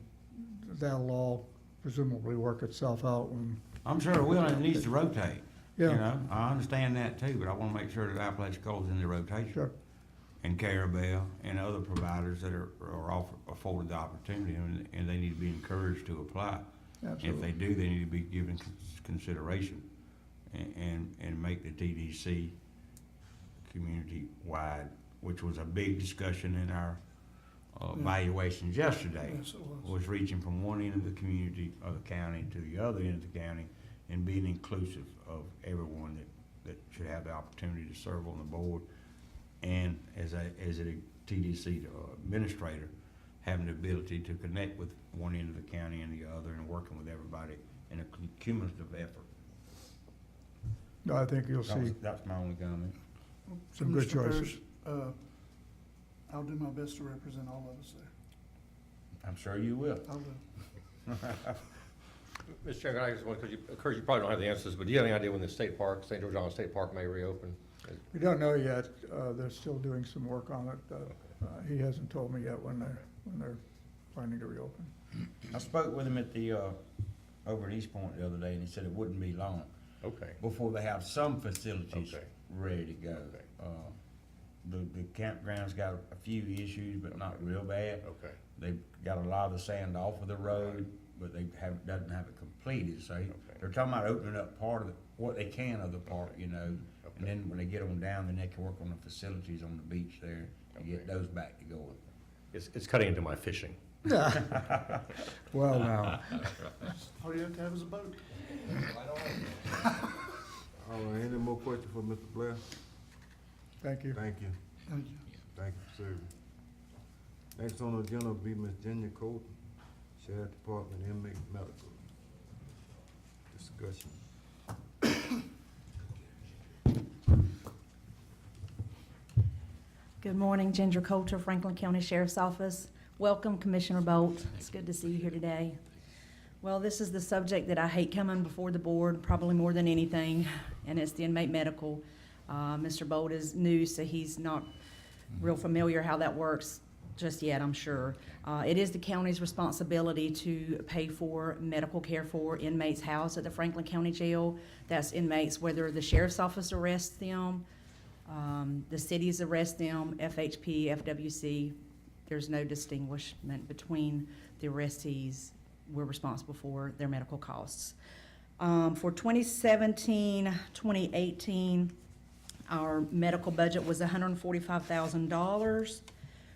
K: that'll all presumably work itself out when.
D: I'm sure it will, and it needs to rotate.
K: Yeah.
D: I understand that too, but I want to make sure that Apalachicola is in the rotation.
K: Sure.
D: And Carabel and other providers that are afforded the opportunity, and they need to be encouraged to apply.
K: Absolutely.
D: If they do, they need to be given consideration and make the TDC community-wide, which was a big discussion in our evaluations yesterday.
K: Yes, it was.
D: Reaching from one end of the community, of the county, to the other end of the county, and being inclusive of everyone that should have the opportunity to serve on the board. And as a TDC administrator, having the ability to connect with one end of the county and the other, and working with everybody in a cumulative effort.
K: No, I think you'll see
D: That's my only comment.
K: some good
G: Mr. Parrish,
K: choices.
G: I'll do my best to represent all of us there.
D: I'm sure you will.
G: I will.
B: Mr. Chairman, I just want, because you probably don't have the answers, but do you have any idea when the state park, St. George Island State Park may reopen?
K: We don't know yet. They're still doing some work on it. He hasn't told me yet when they're planning to reopen.
D: I spoke with him at the, over at East Point the other day, and he said it wouldn't be long
B: Okay,
D: before they have some facilities
B: Okay.
D: ready to go.
B: Okay.
D: The campground's got a few issues, but not real bad.
B: okay,
D: They've got a lot of the sand off of the road, but they doesn't have it completed, so they're talking about opening up part of what they can of the park, you know. And then when they get them down, then they can work on the facilities on the beach there and get those back to going.
B: it's cutting into my fishing.
K: Well, now,
G: All you have to have is a boat.
A: All right, any more questions for Mr. Blair?
K: thank you.
A: Thank you.
G: Thank you.
A: Thank you for serving. Next on the agenda will be Ms. Ginger Colton, Sheriff Department Inmate Medical. Discussion.
L: Good morning, Ginger Coulter, Franklin County Sheriff's Office. Welcome, Commissioner Bolt. It's good to see you here today. Well, this is the subject that I hate coming before the board, probably more than anything, and it's the inmate medical. Mr. Bolt is new, so he's not real familiar how that works just yet, I'm sure. It is the county's responsibility to pay for medical care for inmates housed at the Franklin County Jail. That's inmates, whether the sheriff's office arrests them, the cities arrest them, FHP, FWC. There's no distinguishment between the arrestees. We're responsible for their medical costs. For 2017, 2018, our medical budget was $145,000.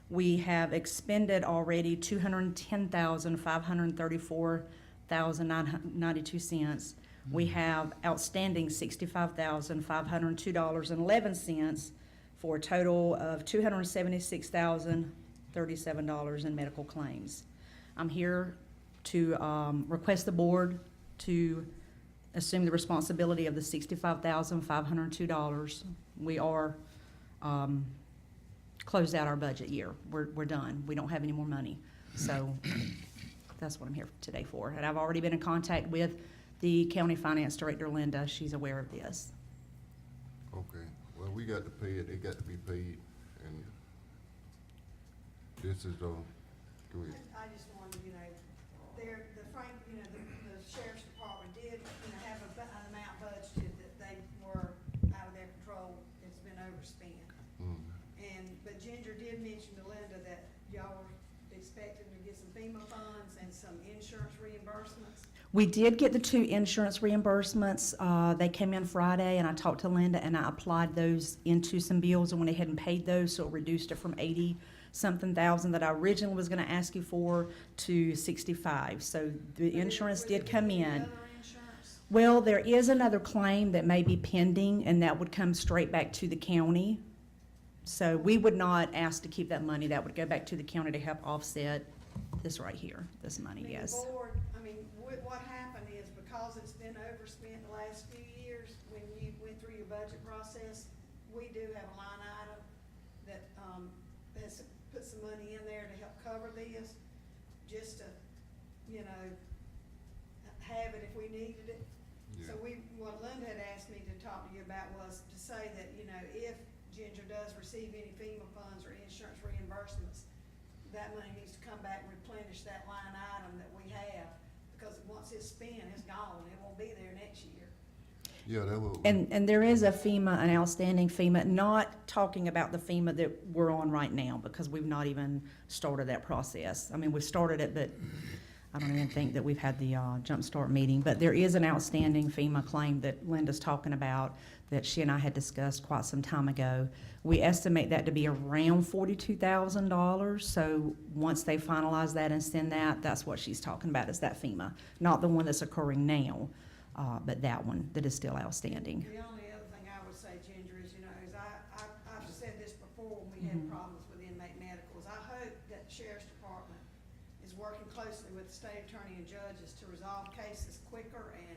L: We have expended already $210,534.92. We have outstanding $65,502.11 for a total of $276,037 in medical claims. I'm here to request the board to assume the responsibility of the $65,502. We are closed out our budget year. We're done. We don't have any more money. So that's what I'm here today for. And I've already been in contact with the county finance director, Linda. She's aware of this.
A: Okay, well, we got to pay it, it got to be paid, and this is, go ahead.
M: I just wanted, the sheriff's department did, have an amount budgeted that they were out of their control. It's been overspent. But Ginger did mention to Linda that y'all were expecting to get some FEMA funds and some insurance reimbursements.
L: We did get the 2 insurance reimbursements. They came in Friday, and I talked to Linda, and I applied those into some bills and went ahead and paid those, so it reduced it from 80-something thousand that I originally was gonna ask you for to 65. So the insurance did come in.
M: Other insurance?
L: Well, there is another claim that may be pending, and that would come straight back to the county. So we would not ask to keep that money. That would go back to the county to help offset this right here, this money, yes.
M: The board, what happened is because it's been overspent the last few years, when you went through your budget process, we do have a line item that, has put some money in there to help cover this, just to, have it if we needed it. So what Linda had asked me to talk to you about was to say that, if Ginger does receive any FEMA funds or insurance reimbursements, that money needs to come back and replenish that line item that we have, because once it's spent, it's gone, it won't be there next year.
A: Yeah, that will.
L: And there is a FEMA, an outstanding FEMA, not talking about the FEMA that we're on right now, because we've not even started that process. I mean, we've started it, but I don't even think that we've had the Jump Start meeting. But there is an outstanding FEMA claim that Linda's talking about that she and I had discussed quite some time ago. We estimate that to be around $42,000. So once they finalize that and send that, that's what she's talking about, is that FEMA, not the one that's occurring now, but that one that is still outstanding.
M: The only other thing I would say, Ginger, is, I've said this before when we had problems with inmate medicals. I hope that the sheriff's department is working closely with the state attorney and judges to resolve cases quicker and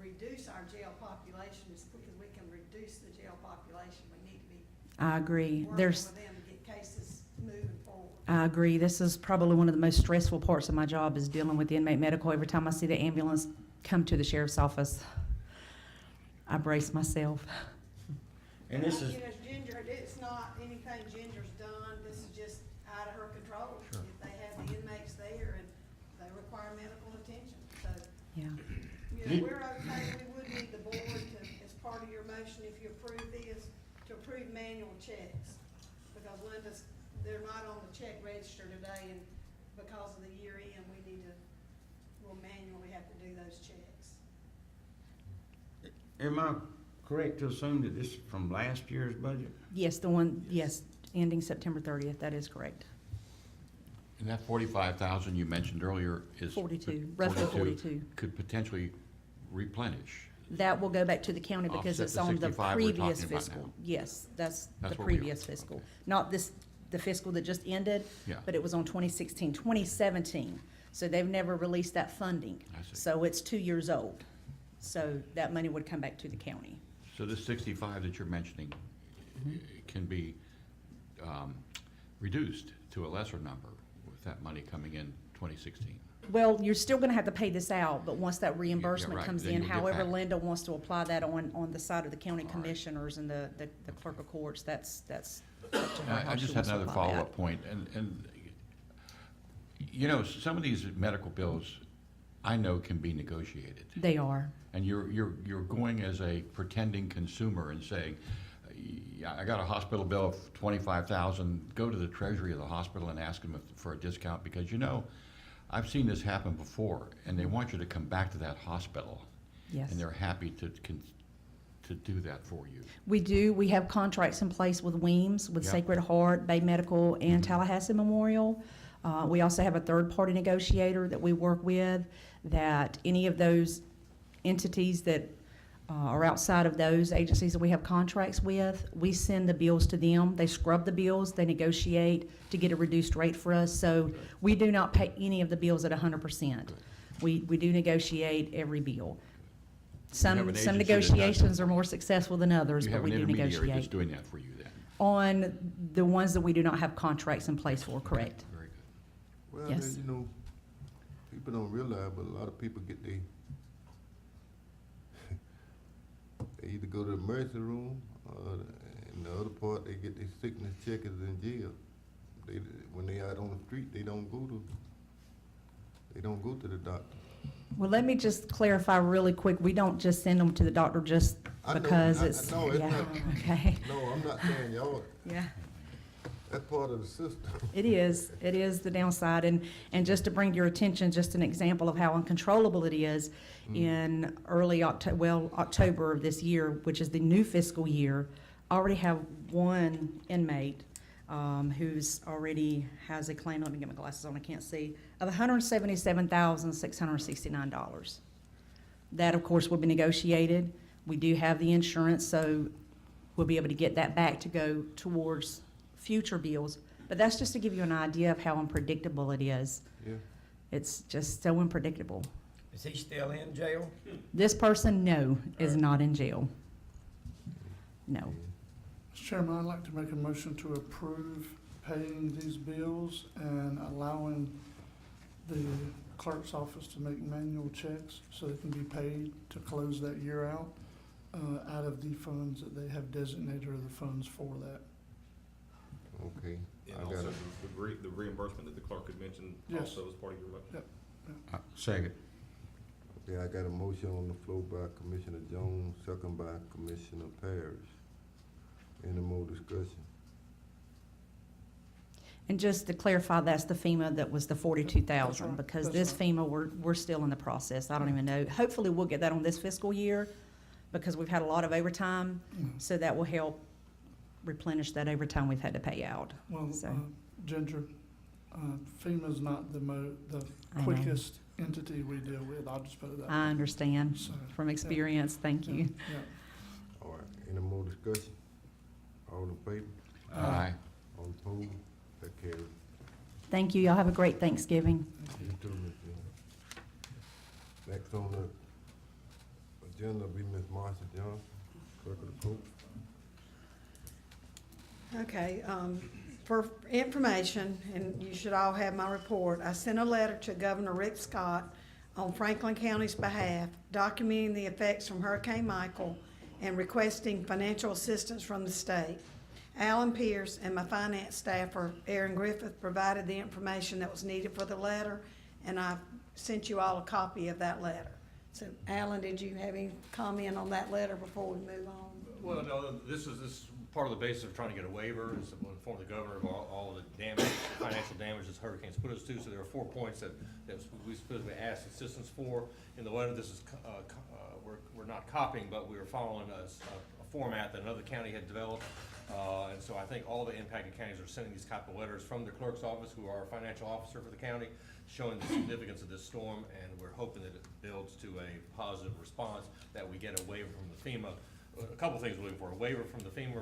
M: reduce our jail population as quick as we can reduce the jail population. We need to be
L: I agree.
M: working
L: There's,
M: with them to get cases moving forward.
L: I agree. This is probably one of the most stressful parts of my job is dealing with the inmate medical. Every time I see the ambulance come to the sheriff's office, I brace myself.
D: And this is,
M: You know, Ginger, it's not anything Ginger's done, this is just out of her control.
D: Sure.
M: If they have the inmates there and they require medical attention, so,
L: Yeah.
M: you know, we're okay, we would need the board to, as part of your motion, if you approve this, to approve manual checks. Because Linda's, they're not on the check register today, and because of the year end, we'll manually have to do those checks.
D: am I correct to assume that this is from last year's budget?
L: Yes, the one, yes, ending September 30th, that is correct.
E: And that 45,000 you mentioned earlier is.
L: 42, roughly 42.
E: Could potentially replenish.
L: That will go back to the county because
E: Offset
L: it's
E: the
L: on the
E: 65 we're talking
L: previous
E: about
L: fiscal.
E: now.
L: Yes, that's the
E: That's what we are.
L: previous fiscal. Not this, the fiscal that just ended,
E: Yeah.
L: but it was on 2016, 2017. So they've never released that funding.
E: I see.
L: So it's 2 years old. So that money would come back to the county.
E: So this 65 that you're mentioning can be reduced to a lesser number with that money coming in 2016.
L: Well, you're still gonna have to pay this out, but once that reimbursement
E: right,
L: comes
E: then
L: in,
E: you'll get
L: however
E: back.
L: Linda wants to apply that on the side of the county
E: All right.
L: commissioners and the clerk of courts, that's up to her how
E: I
L: she
E: just had
L: wants to
E: another
L: apply that.
E: follow-up point, and, you know, some of these medical bills I know can be negotiated.
L: They are.
E: And you're going as a pretending consumer and saying, "Yeah, I got a hospital bill of 25,000, go to the treasury of the hospital and ask them for a discount, because you know, I've seen this happen before, and they want you to come back to that hospital.
L: Yes.
E: And they're happy to do that for you.
L: We do. We have contracts in place with Weems, with
E: Yep.
L: Sacred Heart, Bay Medical, and Tallahassee Memorial. We also have a third-party negotiator that we work with, that any of those entities that are outside of those agencies that we have contracts with, we send the bills to them. They scrub the bills, they negotiate to get a reduced rate for us. So we do not pay any of the bills at 100%. We do negotiate every bill.
E: have
L: Some
E: an agency that does
L: negotiations are more successful than others,
E: You
L: but
E: have
L: we
E: an
L: do
E: intermediary that's
L: negotiate.
E: doing that for you then.
L: On the ones that we do not have contracts in place for, correct?
E: Very good.
A: Well,
L: Yes.
A: you know, people don't realize, but a lot of people get they either go to the emergency room, or in the other part, they get their sickness checkers in jail. They, when they out on the street, they don't go to the doctor.
L: Well, let me just clarify really quick. We don't just send them to the doctor just
A: I know,
L: because
A: I
L: it's,
A: know, it's
L: yeah,
A: not-
L: okay,
A: No, I'm not saying y'all,
L: yeah.
A: that's part of the system.
L: It is the downside, and just to bring to your attention, just an example of how uncontrollable it is, in early October of this year, which is the new fiscal year, I already have one inmate, who's already has a claim, let me get my glasses on, I can't see, of $177,669. That, of course, will be negotiated. We do have the insurance, so we'll be able to get that back to go towards future bills. But that's just to give you an idea of how unpredictable it is.
A: Yeah.
L: It's just so unpredictable.
F: Is he still in jail?
L: This person, no, is not in jail. No.
G: Mr. Chairman, I'd like to make a motion to approve paying these bills and allowing the clerk's office to make manual checks so they can be paid to close that year out of the funds that they have designated, or the funds for that.
A: Okay,
N: And
A: I
N: also
A: got it.
N: the reimbursement that the clerk had mentioned
G: Yes.
N: also as part of your motion.
D: Second.
A: Okay, I got a motion on the floor by Commissioner Jones, second by Commissioner Parrish. Any more discussion?
L: And just to clarify, that's the FEMA that was the 42,000,
G: That's right.
L: because
G: That's
L: this FEMA, we're still in the process. I don't even know. Hopefully, we'll get that on this fiscal year, because we've had a lot of overtime, so that will help replenish that overtime we've had to pay out.
G: Well,
L: So-
G: Ginger, FEMA's not the
L: I know.
G: quickest entity we deal with, I'll just put it that way.
L: I understand
G: So,
L: from experience. Thank you.
G: Yeah.
A: All right, any more discussion? All in favor?
E: Aye.
A: All opposed? That carries.
L: Thank you. Y'all have a great Thanksgiving.
A: You too, Ms. Jones. Next on the agenda will be Ms. Marcia Johnson, clerk of the court.
M: Okay, for information, and you should all have my report, I sent a letter to Governor Rick Scott on Franklin County's behalf, documenting the effects from Hurricane Michael and requesting financial assistance from the state. Alan Pierce and my finance staffer, Aaron Griffith, provided the information that was needed for the letter, and I sent you all a copy of that letter. So, Alan, did you have any comment on that letter before we move on?
B: Well, no, this is part of the basis of trying to get a waiver, is to inform the governor of all the damage, financial damage this hurricane's put us to. So there are 4 points that we supposedly asked assistance for. In the letter, this is, we're not copying, but we were following a format that another county had developed. And so I think all the impacted counties are sending these type of letters from the clerk's office, who are a financial officer for the county, showing the significance of this storm, and we're hoping that it builds to a positive response, that we get a waiver from the FEMA. A couple things we're looking for: a waiver from the FEMA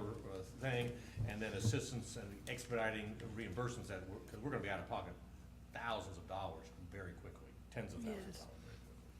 B: thing, and then assistance and expediting reimbursements that because we're going to be out of pocket thousands of dollars very quickly, tens of thousands of
M: Yes.
B: dollars very quickly.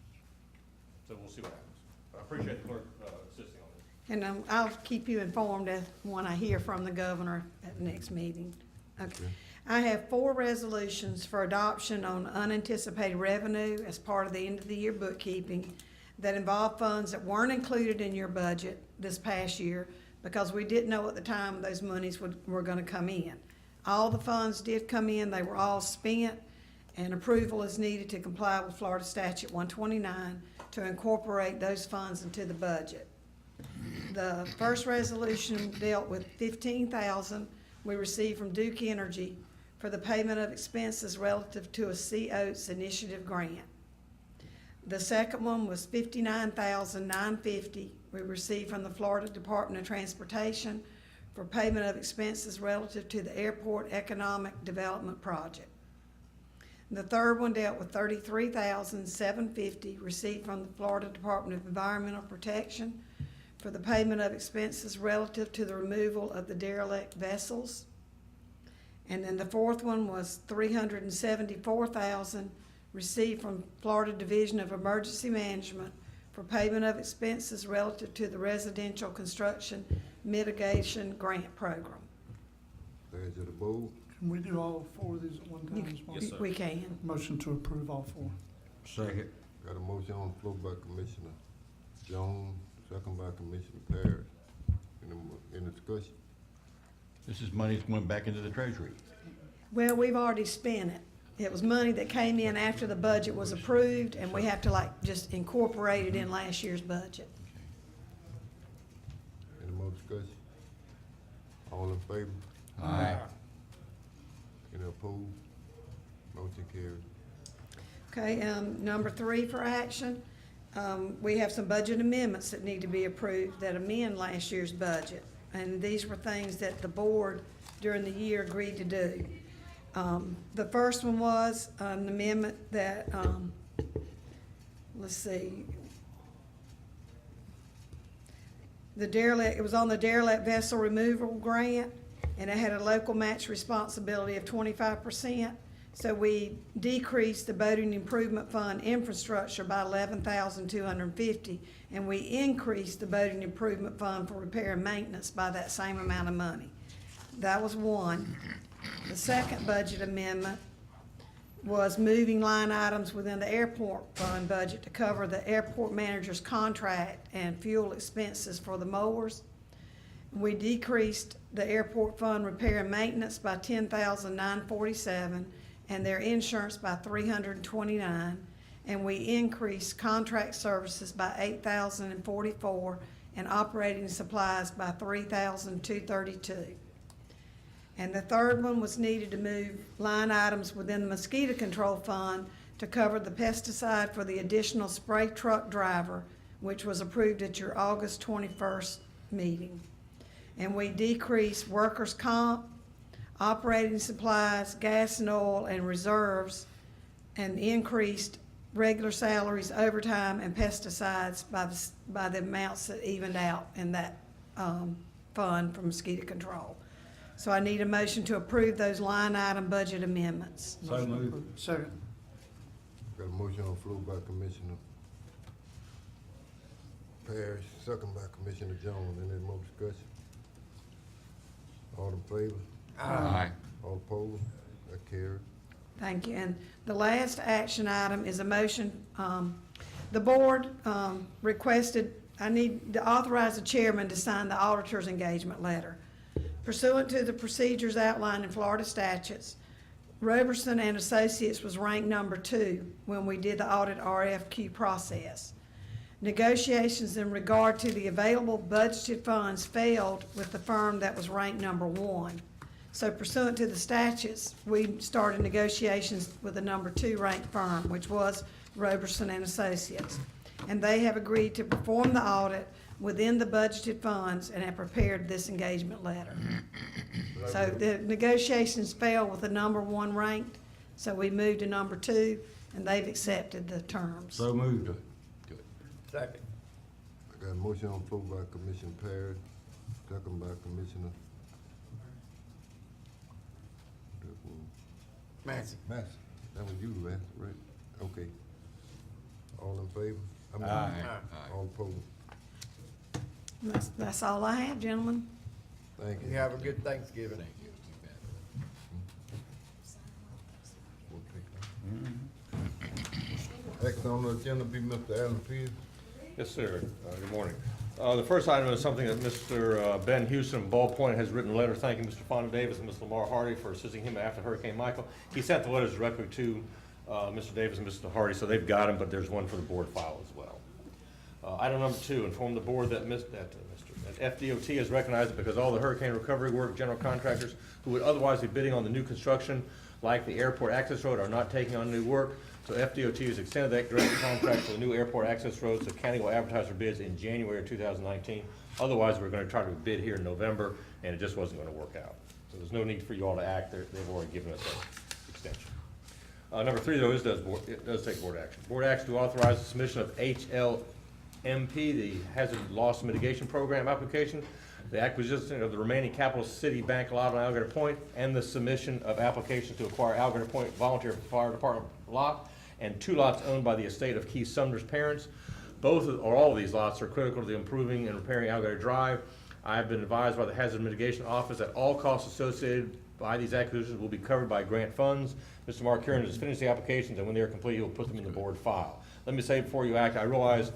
B: So we'll see what happens. But I appreciate the clerk assisting on this.
M: And I'll keep you informed when I hear from the governor at the next meeting. Okay. I have 4 resolutions for adoption on unanticipated revenue as part of the end of the year bookkeeping that involve funds that weren't included in your budget this past year because we didn't know at the time those monies were gonna come in. All the funds did come in, they were all spent, and approval is needed to comply with Florida Statute 129 to incorporate those funds into the budget. The first resolution dealt with $15,000 we received from Duke Energy for the payment of expenses relative to a Sea Oats initiative grant. The second one was $59,950 we received from the Florida Department of Transportation for payment of expenses relative to the Airport Economic Development Project. The third one dealt with $33,750 received from the Florida Department of Environmental Protection for the payment of expenses relative to the removal of the derelict vessels. And then the fourth one was $374,000 received from Florida Division of Emergency Management for payment of expenses relative to the Residential Construction Mitigation Grant Program.
A: Pleasure of the board.
G: Can we do all 4 of these at one time? Ms. Marcia?
N: Yes, sir.
M: We can.
G: Motion to approve all 4.
D: Second.
A: Got a motion on the floor by Commissioner Jones, second by Commissioner Parrish. Any discussion?
E: This is money that's going back into the treasury.
M: Well, we've already spent it. It was money that came in after the budget was approved, and we have to just incorporate it in last year's budget.
A: Any more discussion? All in favor?
E: Aye.
A: Any opposed? Motion carries.
M: Okay, number 3 for action, we have some budget amendments that need to be approved that amend last year's budget. And these were things that the board during the year agreed to do. The first one was an amendment that, let's see, it was on the derelict vessel removal grant, and it had a local match responsibility of 25%. So we decreased the boating improvement fund infrastructure by $11,250, and we increased the boating improvement fund for repair and maintenance by that same amount of money. That was one. The second budget amendment was moving line items within the airport fund budget to cover the airport manager's contract and fuel expenses for the mowers. We decreased the airport fund repair and maintenance by $10,947 and their insurance by $329, and we increased contract services by $8,044 and operating supplies by $3,232. And the third one was needed to move line items within the mosquito control fund to cover the pesticide for the additional spray truck driver, which was approved at your August 21st meeting. And we decreased workers' comp, operating supplies, gas and oil, and reserves, and increased regular salaries, overtime, and pesticides by the amounts that evened out in that fund for mosquito control. So I need a motion to approve those line item budget amendments.
D: So moved.
G: Second.
A: Got a motion on the floor by Commissioner Parrish, second by Commissioner Jones. Any more discussion? All in favor?
E: Aye.
A: All opposed? That carried.
M: Thank you. And the last action item is a motion, the board requested, I need to authorize the chairman to sign the auditor's engagement letter. Pursuant to the procedures outlined in Florida statutes, Roberson and Associates was ranked number 2 when we did the audit RFQ process. Negotiations in regard to the available budgeted funds failed with the firm that was ranked number 1. So pursuant to the statutes, we started negotiations with the number 2 ranked firm, which was Roberson and Associates. And they have agreed to perform the audit within the budgeted funds and have prepared this engagement letter. So the negotiations failed with the number 1 ranked, so we moved to number 2, and they've accepted the terms.
D: So moved.
F: Second.
A: I got a motion on the floor by Commissioner Parrish, second by Commissioner
F: Massey.
A: Massey. That was you, Massey, right? Okay. All in favor? I mean,
E: Aye.
A: All opposed?
M: That's all I have, gentlemen.
A: Thank you.
F: You have a good Thanksgiving.
E: Thank you.
A: We'll take that. Next on the agenda be Mr. Allen Pierce.
B: Yes, sir. Good morning. The first item is something that Mr. Ben Houston of Ball Point has written a letter thanking Mr. Fonda Davis and Ms. Lamar Hardy for assisting him after Hurricane Michael. He sent the letters directly to Mr. Davis and Mr. Hardy, so they've got them, but there's one for the board file as well. Item number 2, inform the board that FDOT has recognized that because all the hurricane recovery work, general contractors who would otherwise be bidding on the new construction, like the airport access road, are not taking on new work. So FDOT has extended that grant contract for the new airport access roads. The county will advertise for bids in January of 2019. Otherwise, we're going to try to bid here in November, and it just wasn't going to work out. So there's no need for you all to act. They've already given us an extension. Number 3, though, it does take board action. Board action to authorize the submission of HLMP, the Hazard Loss Mitigation Program application, the acquisition of the remaining Capital City Bank lot on Alligator Point, and the submission of applications to acquire Alligator Point Volunteer Fire Department lot and 2 lots owned by the estate of Keith Sumner's parents. Both or all of these lots are critical to the improving and repairing Alligator Drive. I have been advised by the Hazard Mitigation Office that all costs associated by these acquisitions will be covered by grant funds. Mr. Mark Kieran has finished the applications, and when they are complete, he will put them in the board file. Let me say before you act, I realize,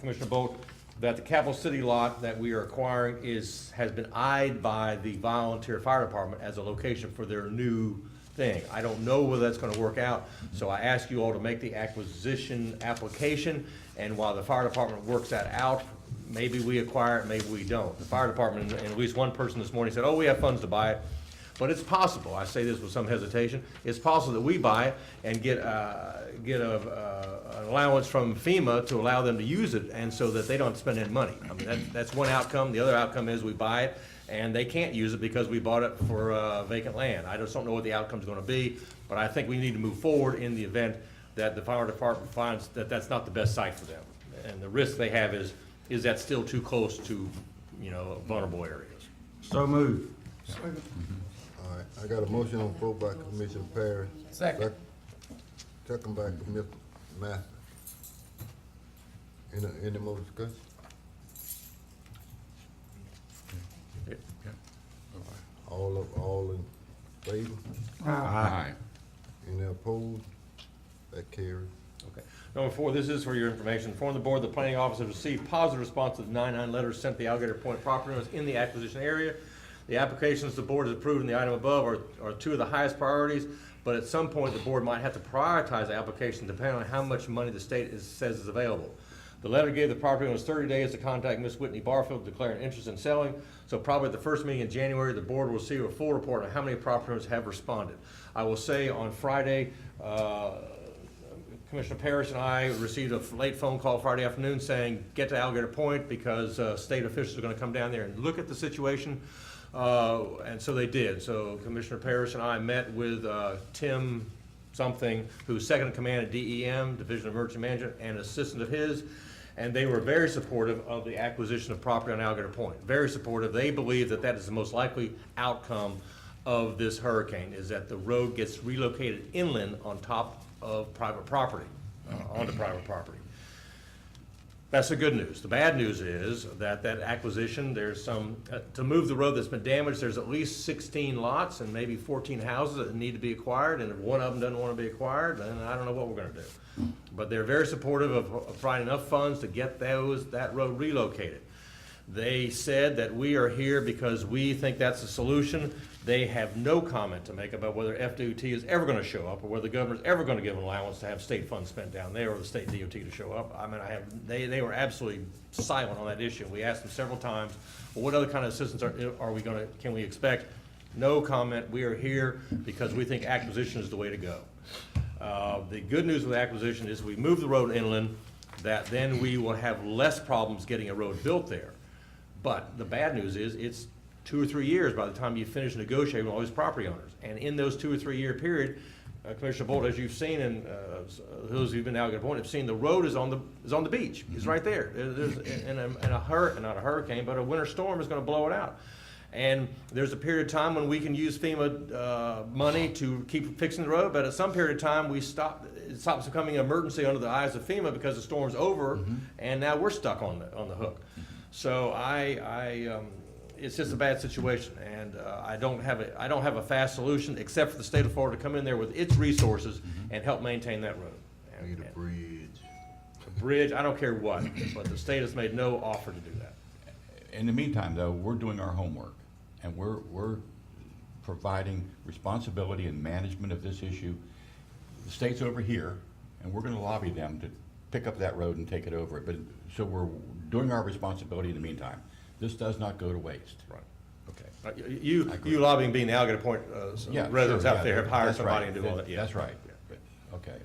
B: Commissioner Bolt, that the Capital City lot that we are acquiring has been eyed by the volunteer fire department as a location for their new thing. I don't know whether that's gonna work out, so I ask you all to make the acquisition application, and while the fire department works that out, maybe we acquire it, maybe we don't. The fire department, and at least one person this morning said, oh, we have funds to buy it. But it's possible, I say this with some hesitation, it's possible that we buy it and get an allowance from FEMA to allow them to use it, and so that they don't spend any money. I mean, that's one outcome. The other outcome is we buy it and they can't use it because we bought it for vacant land. I just don't know what the outcome's gonna be, but I think we need to move forward in the event that the fire department finds that that's not the best site for them. And the risk they have is that still too close to, vulnerable areas?
D: So moved.
G: Second.
A: All right, I got a motion on the floor by Commissioner Parrish.
F: Second.
A: Second by Commissioner Massey. Any more discussion? All in favor?
E: Aye.
A: Any opposed? That carries.
B: Okay. Number 4, this is for your information. Inform the board, the planning office has received positive response to the 99 letters sent to the Alligator Point property owners in the acquisition area. The applications the board has approved in the item above are 2 of the highest priorities, but at some point the board might have to prioritize the application depending on how much money the state says is available. The letter gave the property owners 30 days to contact Ms. Whitney Barfield to declare an interest in selling. So probably at the first meeting in January, the board will receive a full report on how many property owners have responded. I will say on Friday, Commissioner Parrish and I received a late phone call Friday afternoon saying, get to Alligator Point because state officials are gonna come down there and look at the situation. And so they did. So Commissioner Parrish and I met with Tim something, who's second in command at DEM, Division of Emergency Management, and an assistant of his. And they were very supportive of the acquisition of property on Alligator Point. Very supportive. They believe that that is the most likely outcome of this hurricane, is that the road gets relocated inland on top of private property, onto private property. That's the good news. The bad news is that that acquisition, there's some, to move the road that's been damaged, there's at least 16 lots and maybe 14 houses that need to be acquired, and if one of them doesn't want to be acquired, then I don't know what we're gonna do. But they're very supportive of providing enough funds to get that road relocated. They said that we are here because we think that's the solution. They have no comment to make about whether FDOT is ever gonna show up, or whether the governor's ever gonna give an allowance to have state funds spent down there, or the state DOT to show up. I mean, they were absolutely silent on that issue. We asked them several times, well, what other kind of assistance can we expect? No comment. We are here because we think acquisition is the way to go. The good news with acquisition is we move the road inland, that then we will have less problems getting a road built there. But the bad news is, it's 2 or 3 years by the time you finish negotiating with all these property owners. And in those 2 or 3 year period, Commissioner Bolt, as you've seen, and those who've been out at point have seen, the road is on the beach. It's right there. And not a hurricane, but a winter storm is gonna blow it out. And there's a period of time when we can use FEMA money to keep fixing the road, but at some period of time, it stops becoming an emergency under the eyes of FEMA because the storm's over, and now we're stuck on the hook. So it's just a bad situation, and I don't have a fast solution except for the state of Florida to come in there with its resources and help maintain that road.
A: Need a bridge.
B: A bridge, I don't care what, but the state has made no offer to do that.
E: In the meantime, though, we're doing our homework, and we're providing responsibility and management of this issue. The state's over here, and we're gonna lobby them to pick up that road and take it over. But, so we're doing our responsibility in the meantime. This does not go to waste.
B: Right, okay. You lobbying being the Alligator Point
E: Yeah,
B: residents
E: sure,
B: out there
E: yeah,
B: have hired
E: that's
B: somebody
E: right.
B: and do all that, yeah.
E: That's right. Okay.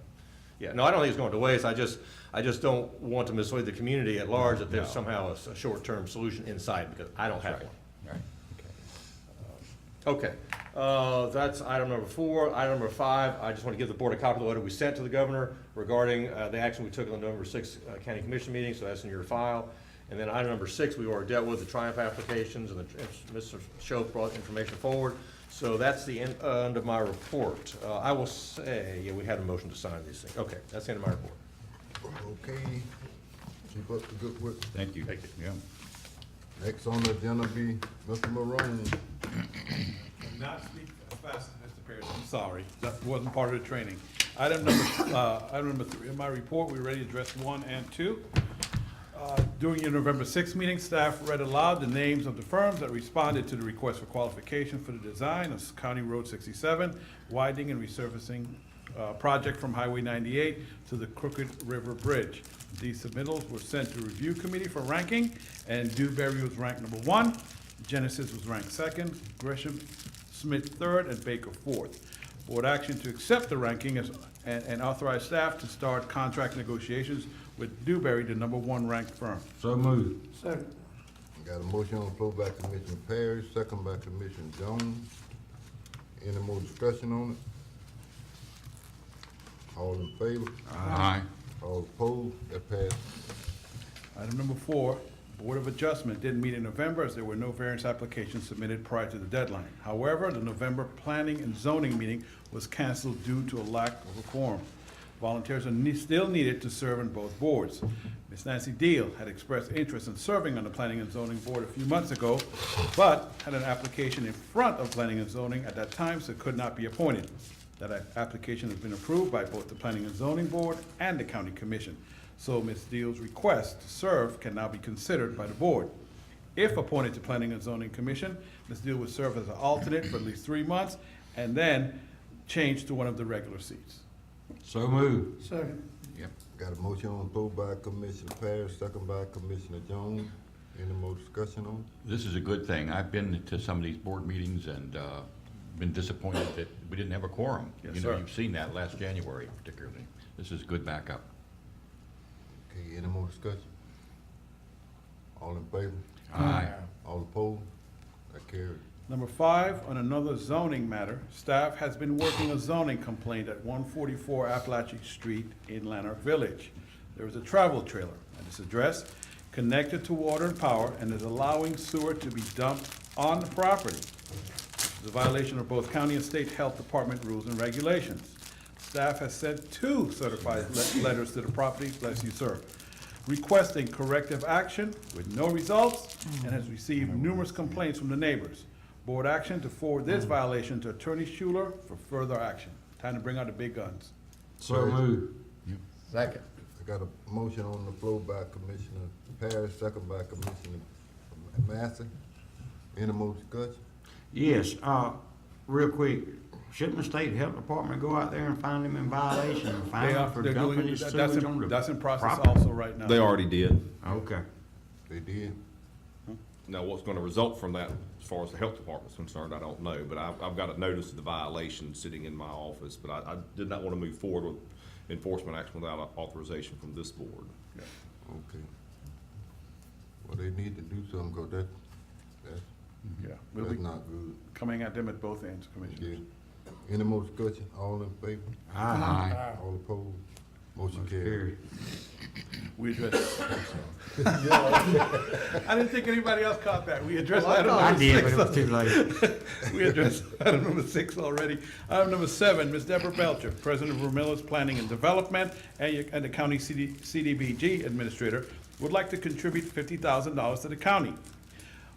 B: Yeah, no, I don't think it's going to waste. I just don't want to mislead the community at large that there's
E: No.
B: somehow a short-term solution inside, because I don't have
E: Right.
B: one.
E: Right,
B: Okay, that's item number 4. Item number 5, I just want to give the board a copy of the letter we sent to the governor regarding the action we took on the November 6th county commission meeting, so that's in your file. And then item number 6, we already dealt with the Triumph applications, and Mr. Shoaf brought information forward. So that's the end of my report. I will say, yeah, we had a motion to sign these things. Okay, that's the end of my report.
A: Okay, keep up the good work.
E: thank you.
B: Thank you.
E: Yeah.
A: Next on the agenda be Mr. Morone.
I: Not speak fast, Mr. Pierce, I'm sorry, that wasn't part of the training. Item number 3 in my report, we already addressed 1 and 2. During your November 6th meeting, staff read aloud the names of the firms that responded to the request for qualification for the design of County Road 67, widening and resurfacing project from Highway 98 to the Crooked River Bridge. These submittals were sent to review committee for ranking, and Dewberry was ranked number 1, Genesis was ranked 2nd, Gresham Smith 3rd, and Baker 4th. Board action to accept the ranking and authorize staff to start contract negotiations with Dewberry, the number 1 ranked firm.
D: So moved.
G: Second.
A: Got a motion on the floor by Commissioner Parrish, second by Commissioner Jones. Any more discussion on it? All in favor?
E: Aye.
A: All opposed? That passed.
I: Item number 4, Board of Adjustment didn't meet in November as there were no variance applications submitted prior to the deadline. However, the November Planning and Zoning meeting was canceled due to a lack of a quorum. Volunteers are still needed to serve on both boards. Ms. Nancy Deal had expressed interest in serving on the Planning and Zoning Board a few months ago, but had an application in front of Planning and Zoning at that time, so could not be appointed. That application has been approved by both the Planning and Zoning Board and the County Commission. So Ms. Deal's request to serve can now be considered by the board. If appointed to Planning and Zoning Commission, Ms. Deal would serve as an alternate for at least 3 months and then change to one of the regular seats.
D: So moved.
G: Second.
E: Yep.
A: Got a motion on the floor by Commissioner Parrish, second by Commissioner Jones. Any more discussion on it?
E: This is a good thing. I've been to some of these board meetings and been disappointed that we didn't have a quorum.
B: Yes,
E: You know,
B: sir.
E: you've seen that last January particularly. This is good backup.
A: Okay, any more discussion? All in favor?
E: Aye.
A: All opposed? That carried.
I: Number 5, on another zoning matter, staff has been working a zoning complaint at 144 Appalachian Street in Lanark Village. There is a travel trailer at this address connected to water and power and is allowing sewer to be dumped on the property. It's a violation of both county and state health department rules and regulations. Staff has sent 2 certified letters to the property, bless you, sir. requesting corrective action with no results and has received numerous complaints from the neighbors. Board action to forward this violation to Attorney Schuler for further action. Time to bring out the big guns.
D: So moved.
F: Second.
A: I got a motion on the floor by Commissioner Parrish, second by Commissioner Massey. Any more discussion?
D: Yes, real quick, shouldn't the state health department go out there and find them in violation and fine
I: They
D: them
I: are,
D: for
I: they're
D: dumping
I: doing,
D: this
I: that's
D: sewage on the
I: in, that's in process
D: property?
I: also right now.
N: They already did.
D: Okay.
A: They did.
N: Now, what's gonna result from that, as far as the health department's concerned, I don't know, but I've got a notice of the violation sitting in my office, but I did not wanna move forward with enforcement action without authorization from this board.
A: Okay. Well, they need to do something, cause that's
I: Yeah, we'll be
A: not good.
I: coming at them at both ends,
A: Yeah.
I: Commissioners.
A: Any more discussion? All in favor?
D: Aye.
A: All opposed? Motion carried.
D: Carry.
I: We addressed. I didn't think anybody else caught that. We addressed item
D: I
I: number
D: did, but
I: six.
D: it was too late.
I: We addressed item number 6 already. Item number 7, Ms. Deborah Belcher, President of Romillis Planning and Development and the County CDBG Administrator, would like to contribute $50,000 to the county.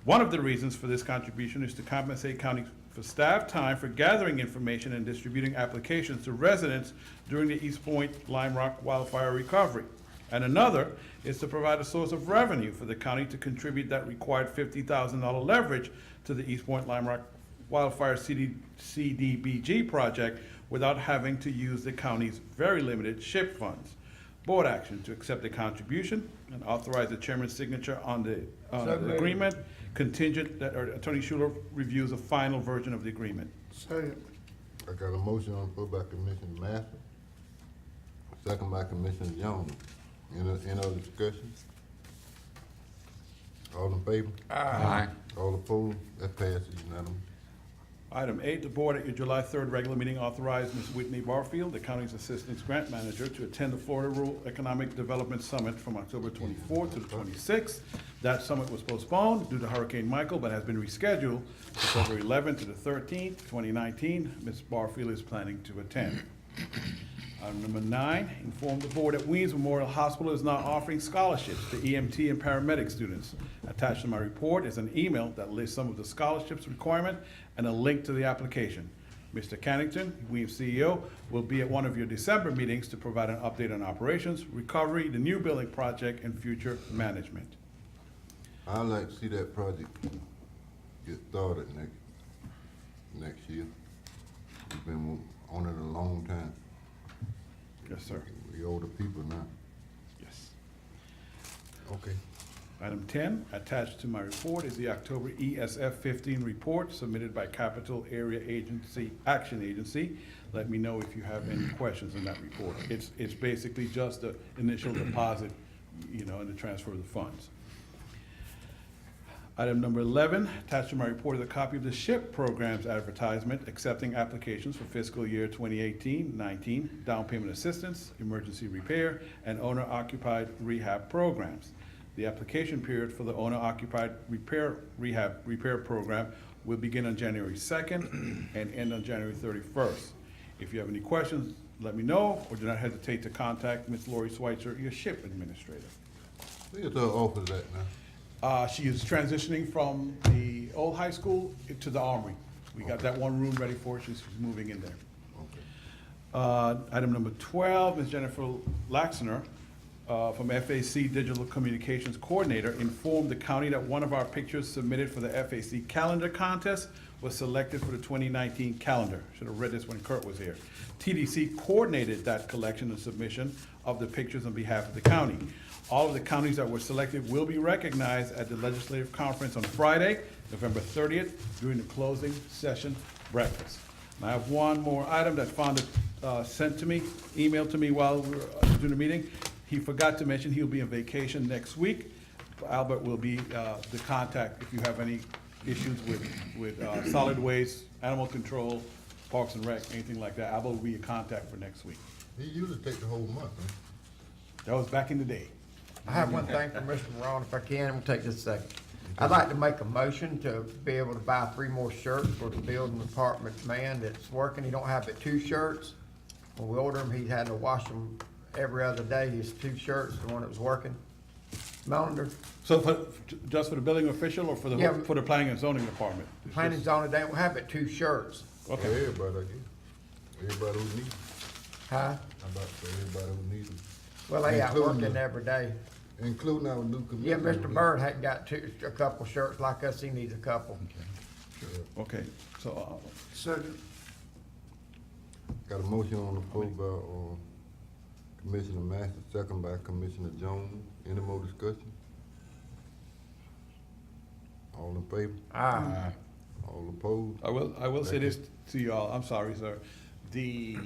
I: One of the reasons for this contribution is to compensate county for staff time for gathering information and distributing applications to residents during the East Point Lime Rock wildfire recovery. And another is to provide a source of revenue for the county to contribute that required $50,000 leverage to the East Point Lime Rock wildfire CDBG project without having to use the county's very limited SHIP funds. Board action to accept the contribution and authorize the chairman's signature on the
F: So moved.
I: agreement, contingent that Attorney Schuler reviews a final version of the agreement.
G: Second.
A: I got a motion on the floor by Commissioner Massey, second by Commissioner Jones. Any other discussion? All in favor?
D: Aye.
A: All opposed? That passes unanimous.
I: Item 8, the board at your July 3rd regular meeting authorized Ms. Whitney Barfield, the county's Assistant Grant Manager, to attend the Florida Rural Economic Development Summit from October 24th to the 26th. That summit was postponed due to Hurricane Michael, but has been rescheduled to February 11th to the 13th, 2019. Ms. Barfield is planning to attend. Item number 9, inform the board that Weems Memorial Hospital is now offering scholarships to EMT and paramedic students. Attached to my report is an email that lists some of the scholarships requirement and a link to the application. Mr. Cannington, Weems CEO, will be at one of your December meetings to provide an update on operations, recovery, the new building project, and future management.
A: I'd like to see that project get started next year. We've been on it a long time.
I: Yes, sir.
A: We older people now.
I: Yes.
A: Okay.
I: Item 10, attached to my report is the October ESF 15 report submitted by Capital Area Action Agency. Let me know if you have any questions on that report. It's basically just the initial deposit, and the transfer of the funds. Item number 11, attached to my report is a copy of the SHIP program's advertisement accepting applications for fiscal year 2018-19, down payment assistance, emergency repair, and owner-occupied rehab programs. The application period for the owner-occupied rehab program will begin on January 2nd and end on January 31st. If you have any questions, let me know, or do not hesitate to contact Ms. Lori Schweitzer, your SHIP administrator.
A: Where's the office at now?
I: She is transitioning from the old high school to the Armory. We got that one room ready for her. She's moving in there.
A: Okay.
I: Item number 12, Ms. Jennifer Laxner, from FAC Digital Communications Coordinator, informed the county that one of our pictures submitted for the FAC calendar contest was selected for the 2019 calendar. Should have read this when Kurt was here. TDC coordinated that collection and submission of the pictures on behalf of the county. All of the counties that were selected will be recognized at the legislative conference on Friday, November 30th, during the closing session breakfast. And I have one more item that Fonda sent to me, emailed to me while we were doing the meeting. He forgot to mention he'll be on vacation next week. Albert will be the contact if you have any issues with solid waste, animal control, Parks and Rec, anything like that. Albert will be a contact for next week.
A: He usually take the whole month, huh?
I: That was back in the day.
F: I have one thing for Mr. Morone, if I can, we'll take this a second. I'd like to make a motion to be able to buy 3 more shirts for the building department man that's working. He don't have but 2 shirts. When we order them, he had to wash them every other day. His 2 shirts, the one that was working. Monitor,
I: So just for the building official or for
F: Yeah.
I: for the planning and zoning department? It's
F: planning
I: just-
F: zone, they don't have but 2 shirts,
A: For
I: Okay,
A: everybody, I guess. Everybody who needs them.
F: huh?
A: How about for everybody who needs them?
F: Well, they out
A: Including
F: working
A: the-
F: every day.
A: Including our new
F: Yeah,
A: commissioner.
F: Mr. Byrd hadn't got a couple shirts like us, he needs a couple.
I: okay, so,
G: Second.
A: Got a motion on the floor by, Commissioner Master, second by Commissioner Jones. Any more discussion? All in favor?
F: Ah,
A: All opposed?
I: I will say this to y'all, I'm sorry, sir. The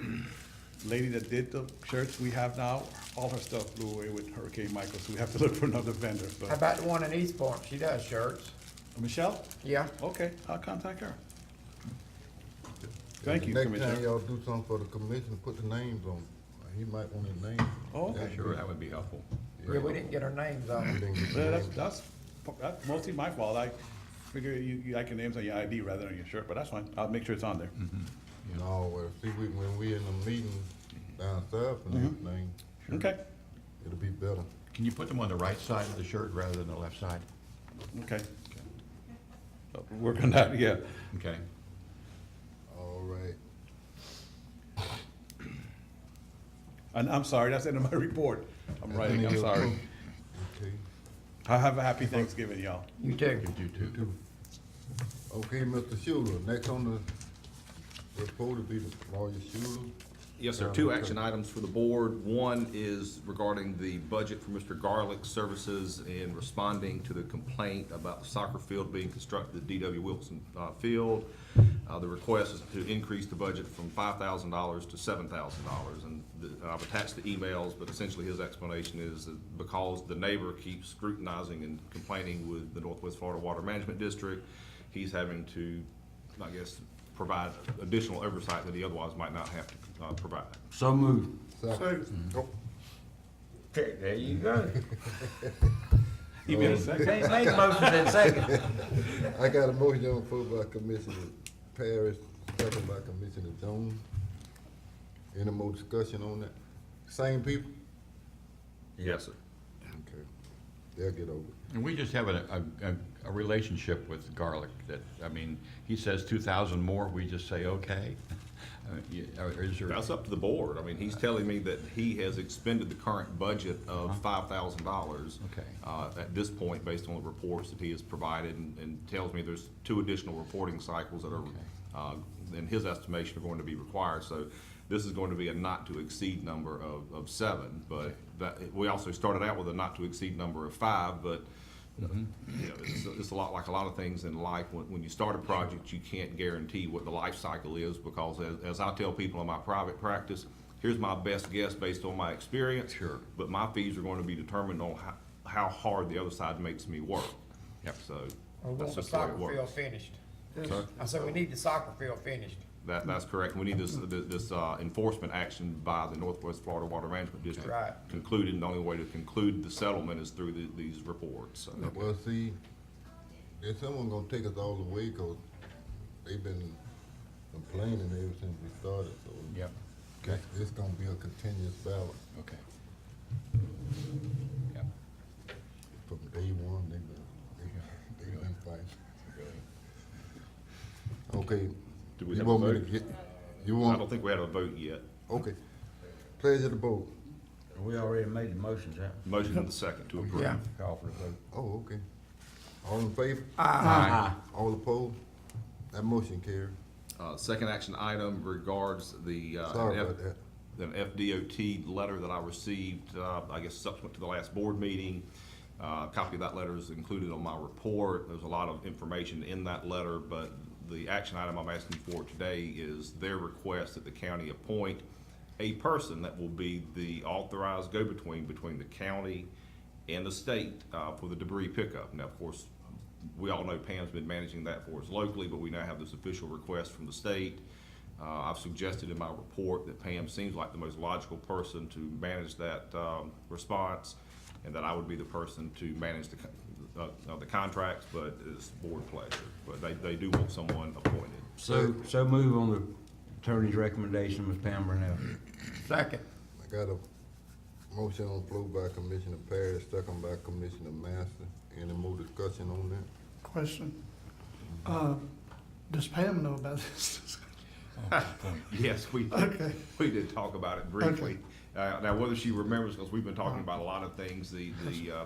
I: lady that did the shirts we have now, all her stuff flew away with Hurricane Michael, so we have to look for another vendor, so.
F: how about the one in East Point? She does shirts.
I: Michelle?
F: Yeah,
I: Okay, I'll contact her. Thank you,
A: Next time
I: Commissioner.
A: y'all do something for the commission, put the names on. He might want his name.
I: Oh, okay.
A: That'd
E: Sure,
A: be-
E: that would be helpful.
F: yeah, we didn't get our names on it.
A: Then get
I: Yeah,
A: the
I: that's,
A: names.
I: that's mostly my fault. I figure you like your names on your ID rather than your shirt, but that's fine. I'll make sure it's on there.
A: No, well, see, when we in the meeting down south and everything,
I: Okay,
A: it'll be better.
E: Can you put them on the right side of the shirt rather than the left side?
I: okay. Work on that, yeah.
E: Okay.
A: All right.
I: And I'm sorry, that's the end of my report. I'm writing, I'm
A: Any
I: sorry.
A: other- Okay,
I: Have a happy Thanksgiving, y'all.
F: You too.
E: You
A: you
E: too.
A: too. Okay, Mr. Schuler, next on the report will be the lawyer Schuler.
N: Yes, sir. 2 action items for the board. One is regarding the budget for Mr. Garlick's services in responding to the complaint about the soccer field being constructed at D.W. Wilson Field. The request is to increase the budget from $5,000 to $7,000. And I've attached the emails, but essentially his explanation is that because the neighbor keeps scrutinizing and complaining with the Northwest Florida Water Management District, he's having to, I guess, provide additional oversight that he otherwise might not have to provide.
D: So moved.
A: Second. Oh,
F: There you go.
I: You made a second?
F: Can't make motions in second.
A: I got a motion on the floor by Commissioner Parrish, second by Commissioner Jones. Any more discussion on that? Same people?
N: Yes, sir.
A: Okay, they'll get over it.
E: And we just have a relationship with Garlic that, I mean, he says 2,000 more, we just say, okay? Is there?
N: That's up to the board. I mean, he's telling me that he has expended the current budget of $5,000.
E: Okay.
N: At this point, based on the reports that he has provided, and tells me there's 2 additional reporting cycles that are, in his estimation, are going to be required. So this is going to be a not-to-exceed number of 7, but that, we also started out with a not-to-exceed number of 5, but you know, it's a lot like a lot of things in life. When you start a project, you can't guarantee what the life cycle is, because as I tell people in my private practice, here's my best guess based on my experience.
E: Sure.
N: But my fees are going to be determined on how hard the other side makes me work.
E: Yep.
N: So
F: We want
N: that's
F: the
N: just the way
F: soccer
N: it
F: field
N: works.
F: finished.
N: Sir?
F: I said, we need the soccer field finished.
N: That's correct. We need this enforcement action by the Northwest Florida Water Management District
F: Right.
N: concluded, and the only way to conclude the settlement is through these reports. So.
A: Well, see, if someone gonna take us all the way, cause they've been complaining ever since we started, so.
E: Yep. Okay.
A: It's gonna be a continuous battle.
E: Okay. Yep.
A: From day one, they've been fighting. Okay.
N: Do we
A: You
N: have a
A: want me to
N: vote?
A: get- You
N: I
A: want,
N: don't think we had a vote yet.
A: okay. Pleasure to vote.
D: We already made the motions, haven't
N: Motion in the second to approve.
F: Yeah.
D: we? Call for the vote.
A: Oh, okay. All in favor?
D: Aye.
A: All opposed? That motion carried.
N: Second action item regards the,
A: Sorry about that.
N: an FDOT letter that I received, I guess subsequent to the last board meeting. A copy of that letter is included on my report. There's a lot of information in that letter, but the action item I'm asking for today is their request that the county appoint a person that will be the authorized go-between between the county and the state for the debris pickup. Now, of course, we all know Pam's been managing that for us locally, but we now have this official request from the state. I've suggested in my report that Pam seems like the most logical person to manage that response, and that I would be the person to manage the contracts, but it's board pleasure. But they do want someone appointed.
D: So move on the attorney's recommendation, Ms. Pam Burnell.
F: Second.
A: I got a Motion on the floor by Commissioner Parrish, second by Commissioner Master. Any more discussion on that?
G: Question. Does Pam know about this?
N: Yes,
G: Okay.
N: we did talk about it briefly. Now, whether she remembers, because we've been talking about a lot of things, the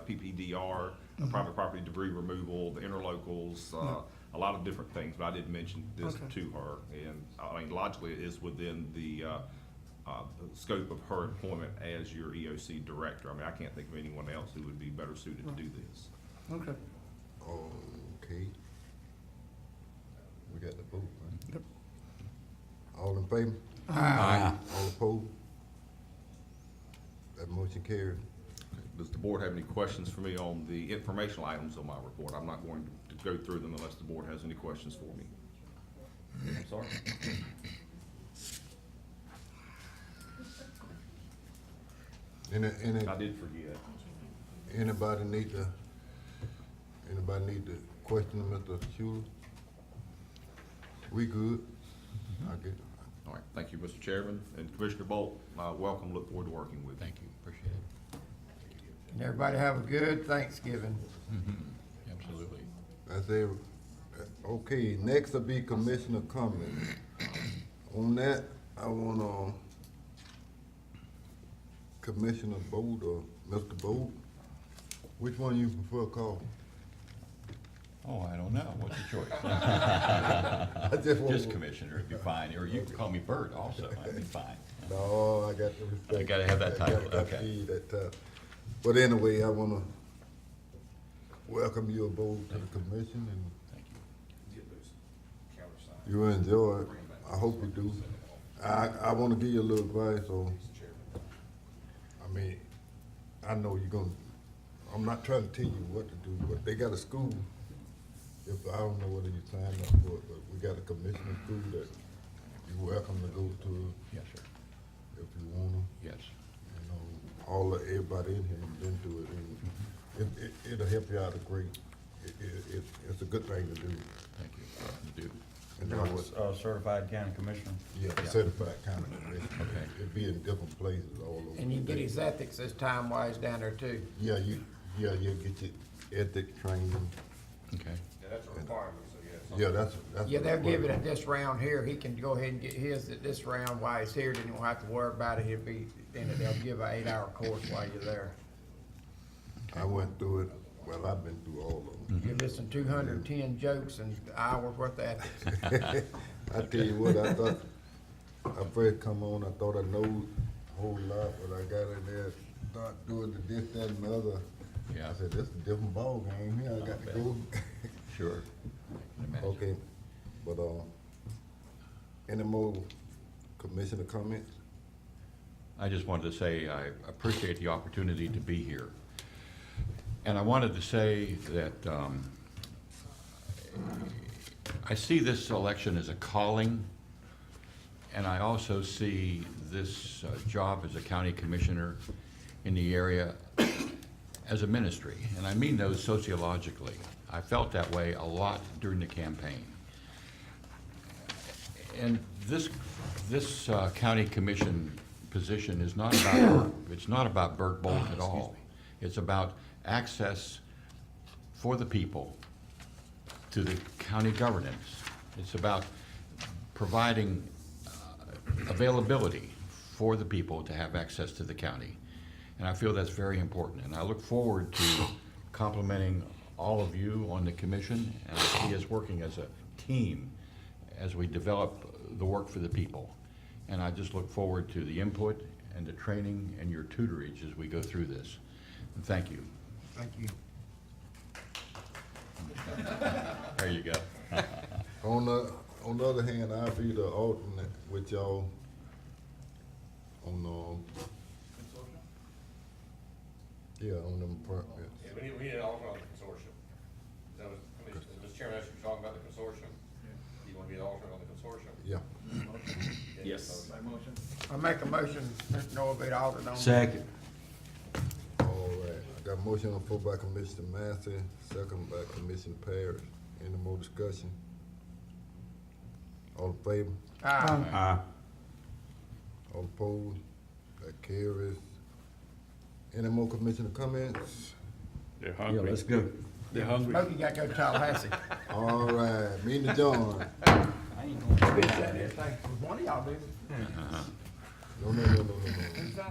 N: PPDR, private property debris removal, the interlocals, a lot of different things, but I did mention this
G: Okay.
N: to her. And, I mean, logically, it is within the scope of her employment as your EOC director. I mean, I can't think of anyone else who would be better suited to do this.
G: Okay.
A: Okay. We got the vote, right?
G: Yep.
A: All in favor?
D: Aye.
A: All opposed? That motion carried.
N: Does the board have any questions for me on the informational items on my report? I'm not going to go through them unless the board has any questions for me. I'm sorry.
A: Any,
N: I did forget.
A: anybody need to question Mr. Schuler? We good? I get it.
N: All right, thank you, Mr. Chairman, and Commissioner Bolt, welcome, look forward to working with you.
E: Thank you, appreciate it.
F: And everybody have a good Thanksgiving.
E: Absolutely.
A: That's it. Okay, next will be commissioner comments. On that, I want, Commissioner Bolt or Mr. Bolt, which one you prefer call?
E: Oh, I don't know, what's your choice?
A: I just want.
E: Just Commissioner would be fine, or you can call me Bert also, I'd be fine.
A: No, I got to respect.
E: I gotta have that title,
A: I gotta
E: okay.
A: see that title. But anyway, I wanna welcome you aboard to the commission and
E: Thank you.
A: you enjoy it. I hope you do. I wanna give you a little advice, so, I mean, I know you're gonna, I'm not trying to tell you what to do, but they got a school. If, I don't know whether you signed up for it, but we got a commissioner school that you're welcome to go to
E: Yes, sir.
A: if you wanna.
E: Yes.
A: You know, everybody in here has been through it, and it'll help you out a great, it's a good thing to do.
E: Thank you. You do.
A: And
D: You're
A: I
D: a
A: would,
D: certified county commissioner?
A: yeah, certified county commission.
E: Okay.
A: It'd be in different places all over.
F: And you
A: the
F: get
A: state.
F: his ethics this time while he's down there too.
A: Yeah, you get your ethics training.
E: Okay.
B: Yeah, that's a requirement, so yes.
A: Yeah, that's.
F: Yeah,
A: a
F: they'll give it
A: requirement.
F: at this round here. He can go ahead and get his at this round while he's here, then he won't have to worry about it. Then they'll give an 8-hour course while you're there.
A: I went through it, well, I've been through all of them.
F: You listen 210 jokes and hours worth of ethics.
A: I tell you what, I thought, I first come on, I thought I know a whole lot, but I got in there, start doing the this, that, and the other.
E: Yeah.
A: I said, this is a different ball game here, I got to go.
E: Sure. Imagine.
A: Okay, but, any more commissioner comments?
E: I just wanted to say I appreciate the opportunity to be here. And I wanted to say that I see this election as a calling, and I also see this job as a county commissioner in the area as a ministry, and I mean those sociologically. I felt that way a lot during the campaign. And this county commission position is not about, it's not about Bert Bolt at all. It's about access for the people to the county governance. It's about providing availability for the people to have access to the county. And I feel that's very important. And I look forward to complimenting all of you on the commission, and I see us working as a team as we develop the work for the people. And I just look forward to the input and the training and your tutorage as we go through this. And thank you.
F: Thank you.
E: There you go.
A: On the other hand, I'll be the alternate with y'all on, yeah, on them permits.
B: Yeah, we need an alternate on the consortium. That was, Mr. Chairman, as you're talking about the consortium, you want to be an alternate on the consortium?
A: Yeah.
N: Yes.
F: I make a motion, Mr. Noah be the alternate on.
D: Second.
A: All right, I got a motion on the floor by Commissioner Massey, second by Commissioner Parrish. Any more discussion? All in favor?
F: Aye.
D: Aye.
A: All opposed? That carries. Any more commissioner comments?
I: They're
D: Yeah, let's go.
I: They're hungry.
F: Smokey got to go to Tallahassee.
A: All right, meeting adjourned.
D: I ain't gonna.
F: One of y'all do.
A: No.